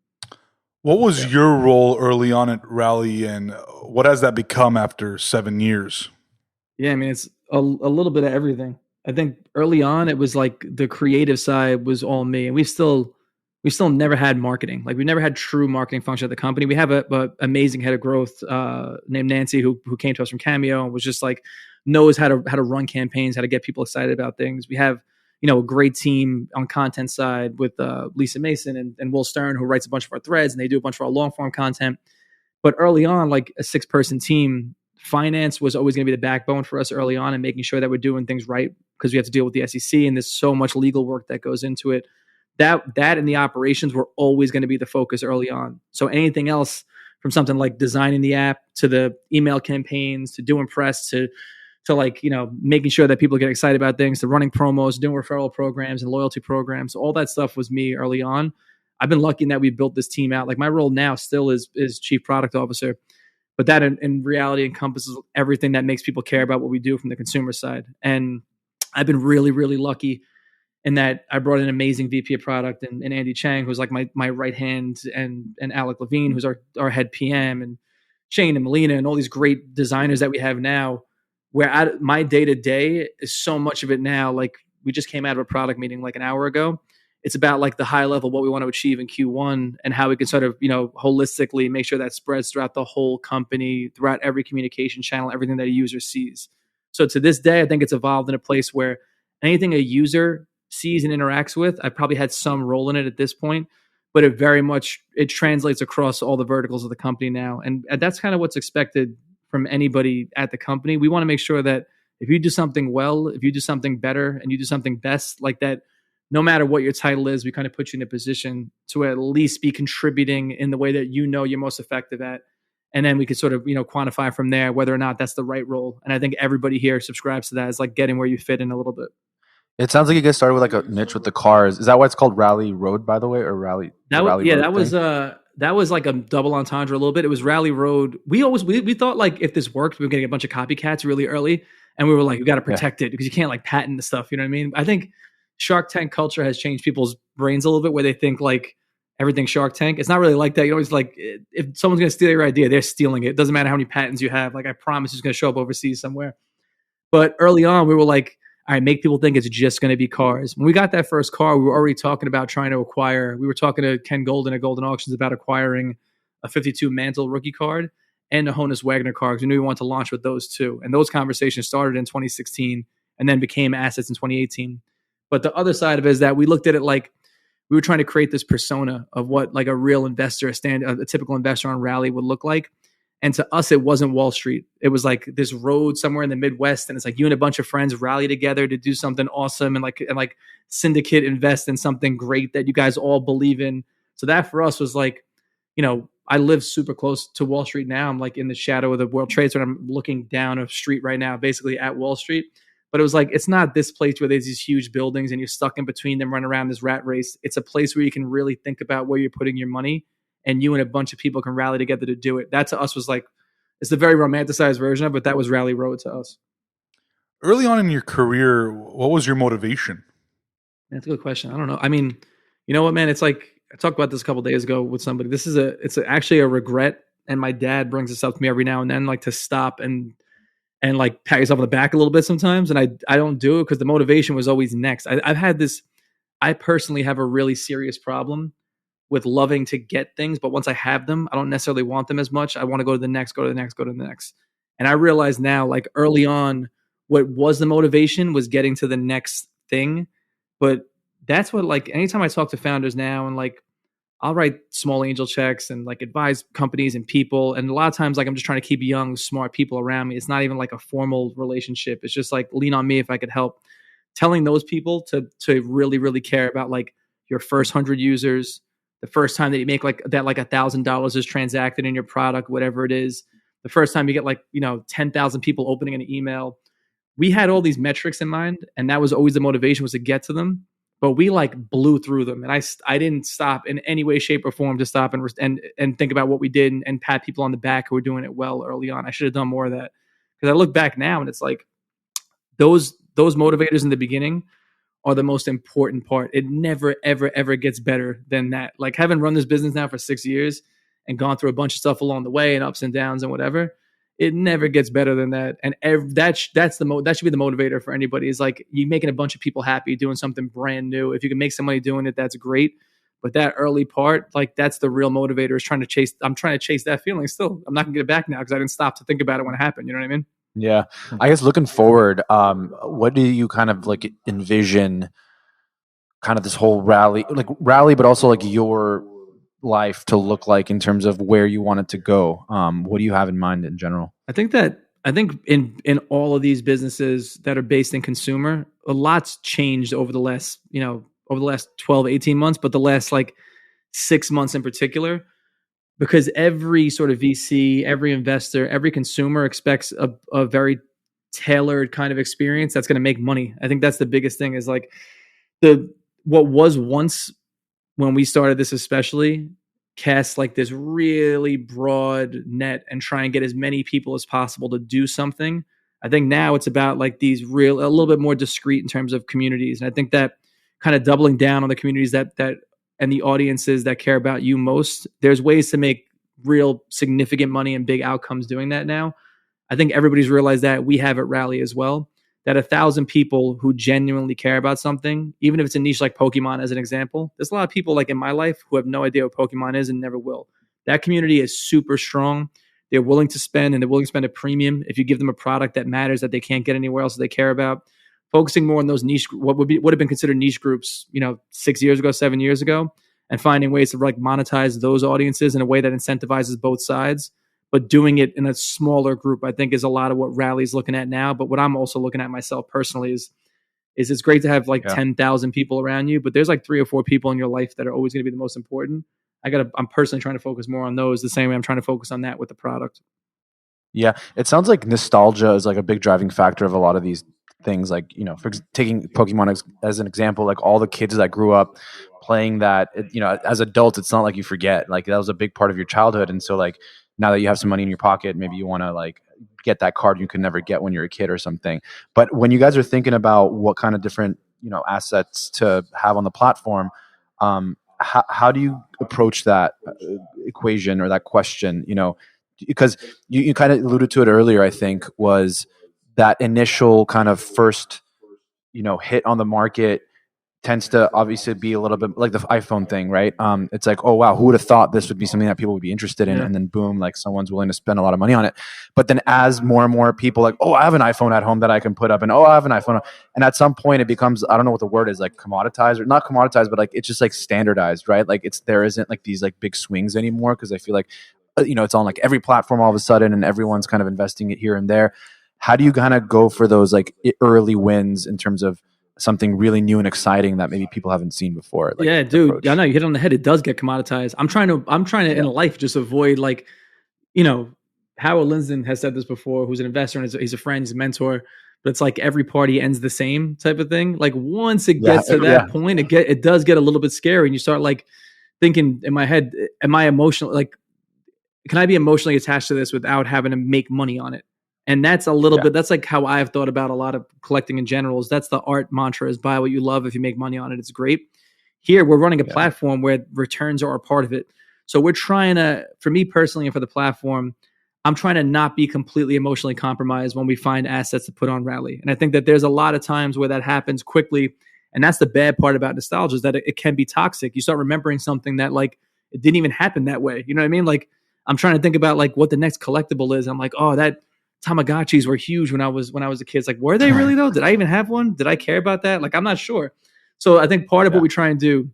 What was your role early on at Rally, and what has that become after 7 years? Yeah, I mean, it's a little bit of everything. I think early on, it was like the creative side was all me, and we still never had marketing. Like we never had true marketing function at the company. We have a amazing head of growth named Nancy who came to us from Cameo and was just like knows how to run campaigns, how to get people excited about things. We have, a great team on content side with Lisa Mason and Will Stern, who writes a bunch of our threads, and they do a bunch of our long form content. But early on, like a 6-person team, finance was always going to be the backbone for us early on, and making sure that we're doing things right, because we have to deal with the SEC and there's so much legal work that goes into it. That and the operations were always going to be the focus early on. So anything else, from something like designing the app to the email campaigns to doing press to like, making sure that people get excited about things, to running promos, doing referral programs and loyalty programs, all that stuff was me early on. I've been lucky in that we built this team out. Like my role now still is chief product officer, but that in reality encompasses everything that makes people care about what we do from the consumer side. And I've been really, really lucky in that I brought an amazing VP of product and Andy Chang, who's like my right hand, and Alec Levine, who's our head PM, and Shane and Melina and all these great designers that we have now, where my day to day is so much of it now. Like we just came out of a product meeting like an hour ago. It's about like the high level, what we want to achieve in Q1 and how we can sort of, holistically make sure that spreads throughout the whole company, throughout every communication channel, everything that a user sees. So to this day, I think it's evolved in a place where anything a user sees and interacts with, I probably had some role in it at this point, but it translates across all the verticals of the company now. And that's kind of what's expected from anybody at the company. We want to make sure that if you do something well, if you do something better, and you do something best, like that, no matter what your title is, we kind of put you in a position to at least be contributing in the way that you're most effective at. And then we could sort of, quantify from there whether or not that's the right role. And I think everybody here subscribes to that, as like getting where you fit in a little bit. It sounds like you guys started with like a niche with the cars. Is that why it's called Rally Road, by the way, or Rally? That was like a double entendre a little bit. It was Rally Road. We thought like if this worked, we were getting a bunch of copycats really early, and we were like, we got to protect it because you can't like patent the stuff. You know what I mean? I think Shark Tank culture has changed people's brains a little bit, where they think like everything's Shark Tank. It's not really like that. You know, it's like if someone's going to steal your idea, they're stealing it. It doesn't matter how many patents you have. Like I promise it's going to show up overseas somewhere. But early on, we were like, all right, make people think it's just going to be cars. When we got that first car, we were already talking about trying to acquire. We were talking to Ken Golden at Golden Auctions about acquiring a 52 Mantle rookie card and a Honus Wagner car, because we knew we wanted to launch with those two. And those conversations started in 2016 and then became assets in 2018. But the other side of it is that we looked at it like we were trying to create this persona of what like a real investor, a typical investor on Rally would look like. And to us, it wasn't Wall Street. It was like this road somewhere in the Midwest. And it's like you and a bunch of friends rally together to do something awesome and like syndicate invest in something great that you guys all believe in. So that for us was like, I live super close to Wall Street now. I'm like in the shadow of the World Trade Center. I'm looking down a street right now, basically at Wall Street. But it was like, it's not this place where there's these huge buildings and you're stuck in between them, running around this rat race. It's a place where you can really think about where you're putting your money, and you and a bunch of people can rally together to do it. That to us was like, it's the very romanticized version of it, but that was Rally Road to us. Early on in your career, what was your motivation? That's a good question. I don't know. I mean, you know what, man? It's like, I talked about this a couple of days ago with somebody. It's actually a regret. And my dad brings this up to me every now and then, like to stop and like pat yourself on the back a little bit sometimes. And I don't do it because the motivation was always next. I personally have a really serious problem with loving to get things, but once I have them, I don't necessarily want them as much. I want to go to the next, go to the next, go to the next. And I realize now, like early on, what was the motivation was getting to the next thing. But that's what, like, anytime I talk to founders now, and like, I'll write small angel checks and like advise companies and people. And a lot of times, like, I'm just trying to keep young, smart people around me. It's not even like a formal relationship. It's just like, lean on me if I could help. Telling those people to really, really care about like your first 100 users, the first time that you make like that, like $1,000 is transacted in your product, whatever it is, the first time you get like, 10,000 people opening an email. We had all these metrics in mind, and that was always the motivation, was to get to them. But we like blew through them, and I didn't stop in any way, shape, or form to stop and think about what we did and pat people on the back who were doing it well early on. I should have done more of that, because I look back now and it's like those motivators in the beginning are the most important part. It never, ever, ever gets better than that. Like, having run this business now for 6 years and gone through a bunch of stuff along the way and ups and downs and whatever, it never gets better than that. And that should be the motivator for anybody. Is like, you making a bunch of people happy, doing something brand new. If you can make somebody doing it, that's great. But that early part, like, that's the real motivator, is I'm trying to chase that feeling still. I'm not gonna get it back now because I didn't stop to think about it when it happened. You know what I mean? Yeah. I guess looking forward, what do you kind of like envision kind of this whole rally, but also like your life to look like in terms of where you want it to go? What do you have in mind in general? I think in all of these businesses that are based in consumer, a lot's changed over the last, over the last 12, 18 months, but the last like 6 months in particular, because every sort of VC, every investor, every consumer expects a very tailored kind of experience that's going to make money. I think that's the biggest thing is like the what was once when we started this especially cast like this really broad net and try and get as many people as possible to do something. I think now it's about like these real a little bit more discreet in terms of communities. And I think that kind of doubling down on the communities that and the audiences that care about you most, there's ways to make real significant money and big outcomes doing that now. I think everybody's realized that. We have at Rally as well, that 1,000 people who genuinely care about something, even if it's a niche like Pokemon as an example, there's a lot of people like in my life who have no idea what Pokemon is and never will. That community is super strong. They're willing to spend, and they're willing to spend a premium if you give them a product that matters that they can't get anywhere else that they care about. Focusing more on those niche, what would have been considered niche groups, 6 years ago, 7 years ago, and finding ways to like monetize those audiences in a way that incentivizes both sides, but doing it in a smaller group, I think is a lot of what Rally's looking at now. But what I'm also looking at myself personally is it's great to have like 10,000 people around you, but there's like 3 or 4 people in your life that are always going to be the most important. I'm personally trying to focus more on those the same way I'm trying to focus on that with the product. Yeah, it sounds like nostalgia is like a big driving factor of a lot of these things. Like, taking Pokemon as an example, like all the kids that grew up playing that, as adults, it's not like you forget. Like that was a big part of your childhood, and so like now that you have some money in your pocket, maybe you want to like get that card you could never get when you're a kid or something. But when you guys are thinking about what kind of different assets to have on the platform, how do you approach that equation or that question? Because you kind of alluded to it earlier, I think, was that initial kind of first, hit on the market tends to obviously be a little bit like the iPhone thing, right? It's like, oh wow, who would have thought this would be something that people would be interested in? Yeah. And then boom, like someone's willing to spend a lot of money on it. But then as more and more people like, oh, I have an iPhone at home that I can put up, and oh, I have an iPhone, and at some point it becomes, I don't know what the word is, like commoditized or not commoditized, but like it's just like standardized, right? Like there isn't like these like big swings anymore, because I feel like it's on like every platform all of a sudden, and everyone's kind of investing it here and there. How do you kind of go for those like early wins in terms of something really new and exciting that maybe people haven't seen before? Like, yeah, dude. I know you hit it on the head. It does get commoditized. I'm trying to in life just avoid like, Howard Linsden has said this before, who's an investor and he's a friend, he's a mentor, but it's like every party ends the same type of thing. Like once it gets to that point, it does get a little bit scary, and you start like thinking in my head, am I emotional? Like, can I be emotionally attached to this without having to make money on it? And that's a little bit, that's like how I've thought about a lot of collecting in general. Is that's the art mantra, is buy what you love. If you make money on it, it's great. Here, we're running a platform where returns are a part of it. So we're trying to, for me personally and for the platform, I'm trying to not be completely emotionally compromised when we find assets to put on Rally. And I think that there's a lot of times where that happens quickly. And that's the bad part about nostalgia, is that it can be toxic. You start remembering something that like, it didn't even happen that way. You know what I mean? Like I'm trying to think about like what the next collectible is. I'm like, oh, that Tamagotchis were huge when I was a kid. It's like, were they really though? Did I even have one? Did I care about that? Like, I'm not sure. So I think part of what we try and do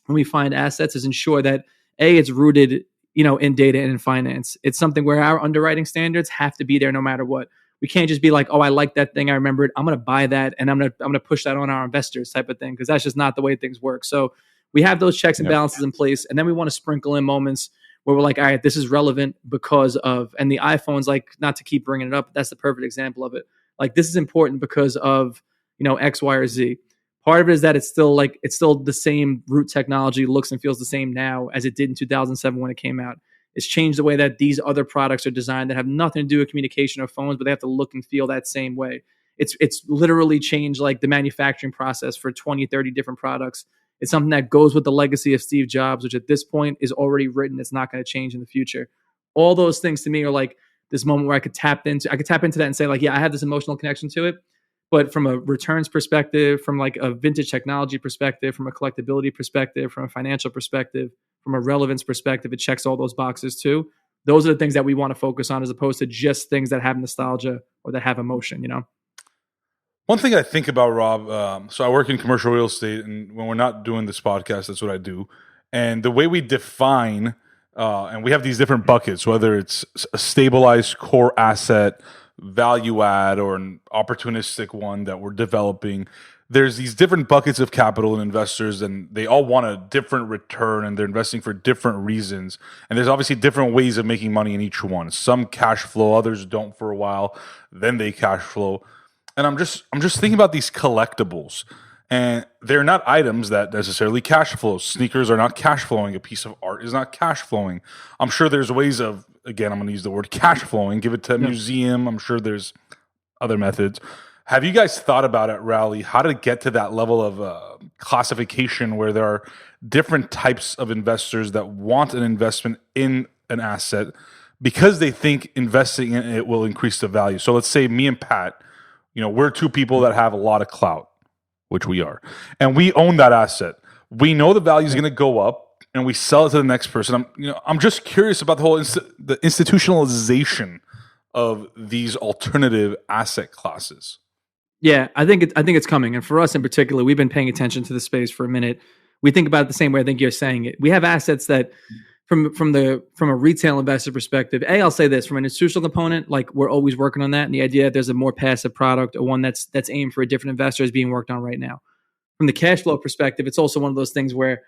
when we find assets is ensure that it's rooted, in data and in finance. It's something where our underwriting standards have to be there no matter what. We can't just be like, oh, I like that thing, I remember it, I'm going to buy that, and I'm going to push that on our investors type of thing, because that's just not the way things work. So we have those checks and balances in place, and then we want to sprinkle in moments where we're like, all right, this is relevant because of, and the iPhone's like, not to keep bringing it up, but that's the perfect example of it. Like, this is important because of, X, Y, or Z. Part of it is that it's still the same root technology, looks and feels the same now as it did in 2007 when it came out. It's changed the way that these other products are designed that have nothing to do with communication or phones, but they have to look and feel that same way. It's literally changed like the manufacturing process for 20, 30 different products. It's something that goes with the legacy of Steve Jobs, which at this point is already written. It's not going to change in the future. All those things to me are like this moment where I could tap into that and say like, yeah, I have this emotional connection to it. But from a returns perspective, from like a vintage technology perspective, from a collectability perspective, from a financial perspective, from a relevance perspective, it checks all those boxes too. those are the things that we want to focus on as opposed to just things that have nostalgia or that have emotion, you know? One thing I think about, Rob, so I work in commercial real estate, and when we're not doing this podcast, that's what I do. And the way we define, and we have these different buckets, whether it's a stabilized core asset, value add, or an opportunistic one that we're developing. There's these different buckets of capital and investors, and they all want a different return, and they're investing for different reasons. And there's obviously different ways of making money in each one. Some cash flow, others don't for a while, then they cash flow. And I'm just thinking about these collectibles, and they're not items that necessarily cash flow. Sneakers are not cash flowing. A piece of art is not cash flowing. I'm sure there's ways of, again, I'm going to use the word cash flowing. Give it to a museum. I'm sure there's other methods. Have you guys thought about at Rally how to get to that level of classification where there are different types of investors that want an investment in an asset because they think investing in it will increase the value? So let's say me and Pat, we're two people that have a lot of clout, which we are, and we own that asset. We know the value is going to go up, and we sell it to the next person. I'm just curious about the whole the institutionalization of these alternative asset classes. Yeah, I think it's coming, and for us in particular, we've been paying attention to the space for a minute. We think about it the same way I think you're saying it. We have assets that, from a retail investor perspective, I'll say this, from an institutional component, like we're always working on that, and the idea that there's a more passive product or one that's aimed for a different investor is being worked on right now. From the cash flow perspective, it's also one of those things where,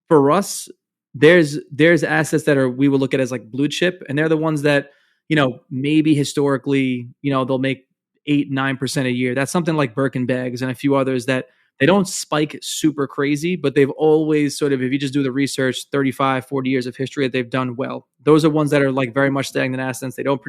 for us, there's assets that we will look at as like blue chip, and they're the ones that maybe historically they'll make 8-9% a year. That's something like Birkin bags and a few others that they don't spike super crazy, but they've always sort of, if you just do the research, 35, 40 years of history, that they've done well. Those are ones that are like very much stagnant assets. They don't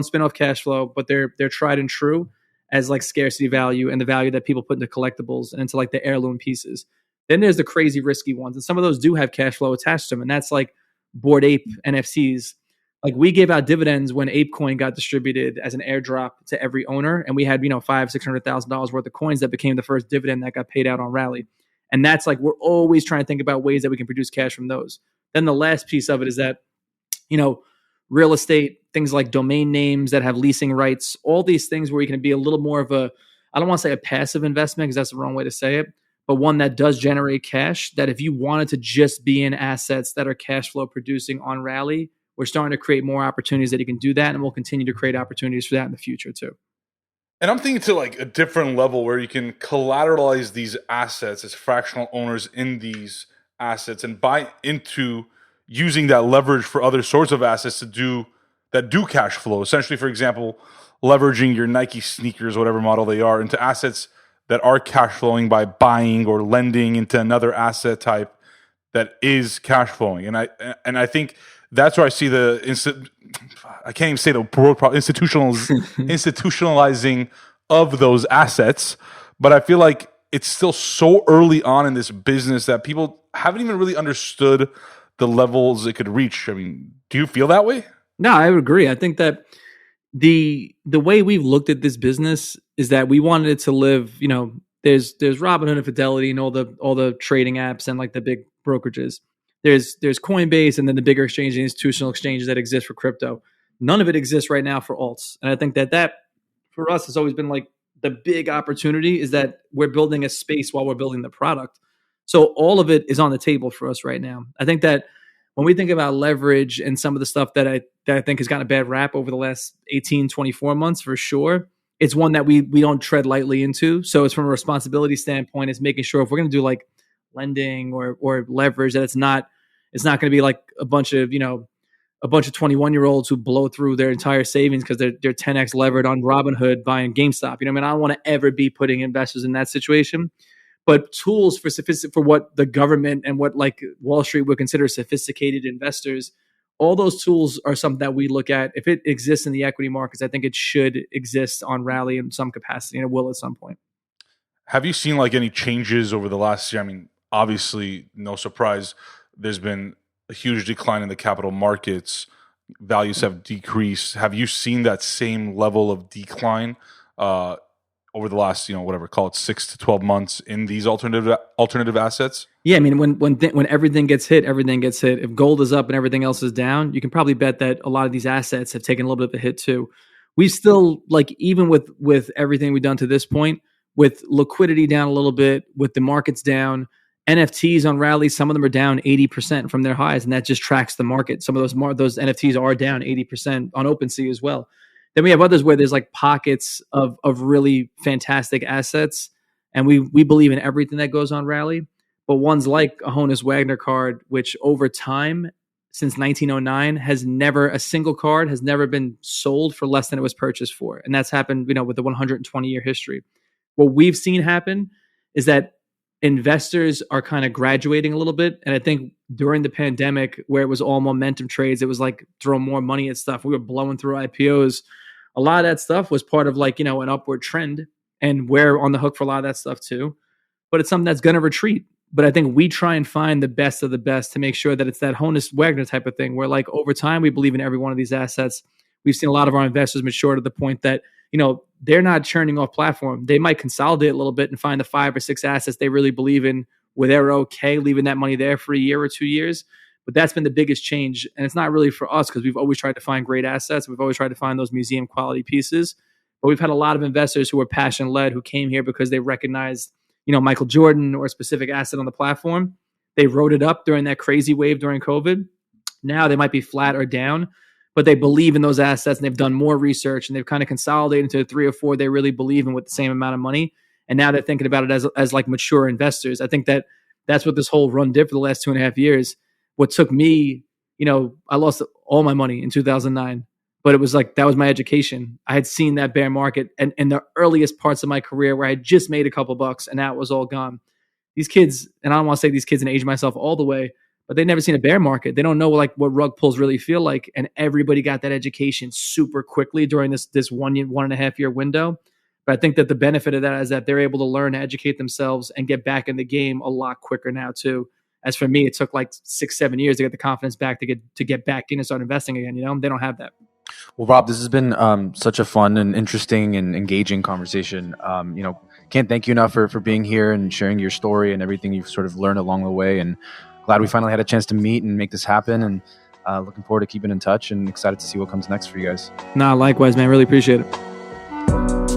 spin off cash flow, but they're tried and true as like scarcity value and the value that people put into collectibles and into like the heirloom pieces. Then there's the crazy risky ones, and some of those do have cash flow attached to them, and that's like Bored Ape NFTs. Like we gave out dividends when ApeCoin got distributed as an airdrop to every owner, and we had $500,000-$600,000 worth of coins that became the first dividend that got paid out on Rally. And that's like we're always trying to think about ways that we can produce cash from those. Then the last piece of it is that real estate, things like domain names that have leasing rights, all these things where you can be a little more of a, I don't want to say a passive investment because that's the wrong way to say it, but one that does generate cash. That if you wanted to just be in assets that are cash flow producing on Rally, we're starting to create more opportunities that you can do that, and we'll continue to create opportunities for that in the future too. And I'm thinking to like a different level where you can collateralize these assets as fractional owners in these assets and buy into using that leverage for other sorts of assets that do cash flow. Essentially, for example, leveraging your Nike sneakers, whatever model they are, into assets that are cash flowing by buying or lending into another asset type that is cash flowing. And I think that's where I see I can't even say the word institutionalizing of those assets, but I feel like it's still so early on in this business that people haven't even really understood the levels it could reach. I mean, do you feel that way? No, I would agree. I think that the way we've looked at this business is that we wanted it to live, there's Robinhood and Fidelity and all the trading apps and like the big brokerages. There's Coinbase and then the bigger exchanges, institutional exchanges that exist for crypto. None of it exists right now for alts. And I think that for us has always been like the big opportunity is that we're building a space while we're building the product. So all of it is on the table for us right now. I think that when we think about leverage and some of the stuff that I think has gotten a bad rap over the last 18, 24 months, for sure, it's one that we don't tread lightly into. So it's from a responsibility standpoint, it's making sure if we're going to do like lending or leverage, that it's not going to be like a bunch of 21-year-olds who blow through their entire savings because they're 10x levered on Robinhood buying GameStop. I don't want to ever be putting investors in that situation. But tools for what the government and what like Wall Street would consider sophisticated investors, all those tools are something that we look at. If it exists in the equity markets, I think it should exist on Rally in some capacity, and it will at some point. Have you seen like any changes over the last year? I mean, obviously, no surprise, there's been a huge decline in the capital markets. Values have decreased. Have you seen that same level of decline over the last, whatever, call it 6 to 12 months in these alternative assets? Yeah, I mean, when everything gets hit, everything gets hit. If gold is up and everything else is down, you can probably bet that a lot of these assets have taken a little bit of a hit too. We still, like, even with everything we've done to this point, with liquidity down a little bit, with the markets down, NFTs on rally, some of them are down 80% from their highs, and that just tracks the market. Some of those NFTs are down 80% on OpenSea as well. Then we have others where there's like pockets of really fantastic assets, and we believe in everything that goes on rally. But ones like a Honus Wagner card, which over time, since 1909, a single card has never been sold for less than it was purchased for. And that's happened, with the 120-year history. What we've seen happen is that investors are kind of graduating a little bit. And I think during the pandemic, where it was all momentum trades, it was like throw more money at stuff. We were blowing through IPOs. A lot of that stuff was part of like, an upward trend. And we're on the hook for a lot of that stuff too. But it's something that's going to retreat. But I think we try and find the best of the best to make sure that it's that Honus Wagner type of thing where, like, over time, we believe in every one of these assets. We've seen a lot of our investors mature to the point that, they're not churning off platform. They might consolidate a little bit and find the 5 or 6 assets they really believe in where they're okay leaving that money there for a year or 2 years. But that's been the biggest change. And it's not really for us because we've always tried to find great assets. We've always tried to find those museum quality pieces. But we've had a lot of investors who are passion led, who came here because they recognized Michael Jordan or a specific asset on the platform. They wrote it up during that crazy wave during COVID. Now they might be flat or down, but they believe in those assets and they've done more research and they've kind of consolidated into 3 or 4 they really believe in with the same amount of money. And now they're thinking about it as like mature investors. I think that's what this whole run did for the last 2.5 years. What took me, I lost all my money in 2009. But it was like, that was my education. I had seen that bear market and in the earliest parts of my career where I had just made a couple bucks and that was all gone. These kids, and I don't want to say these kids and age myself all the way, but they've never seen a bear market. They don't know like what rug pulls really feel like. And everybody got that education super quickly during this 1.5 year window. But I think that the benefit of that is that they're able to learn to educate themselves and get back in the game a lot quicker now too. As for me, it took like 6-7 years to get the confidence back to get back in and start investing again. They don't have that. Well, Rob, this has been such a fun and interesting and engaging conversation. Can't thank you enough for being here and sharing your story and everything you've sort of learned along the way. And glad we finally had a chance to meet and make this happen. And looking forward to keeping in touch and excited to see what comes next for you guys. Nah, likewise, man. Really appreciate it.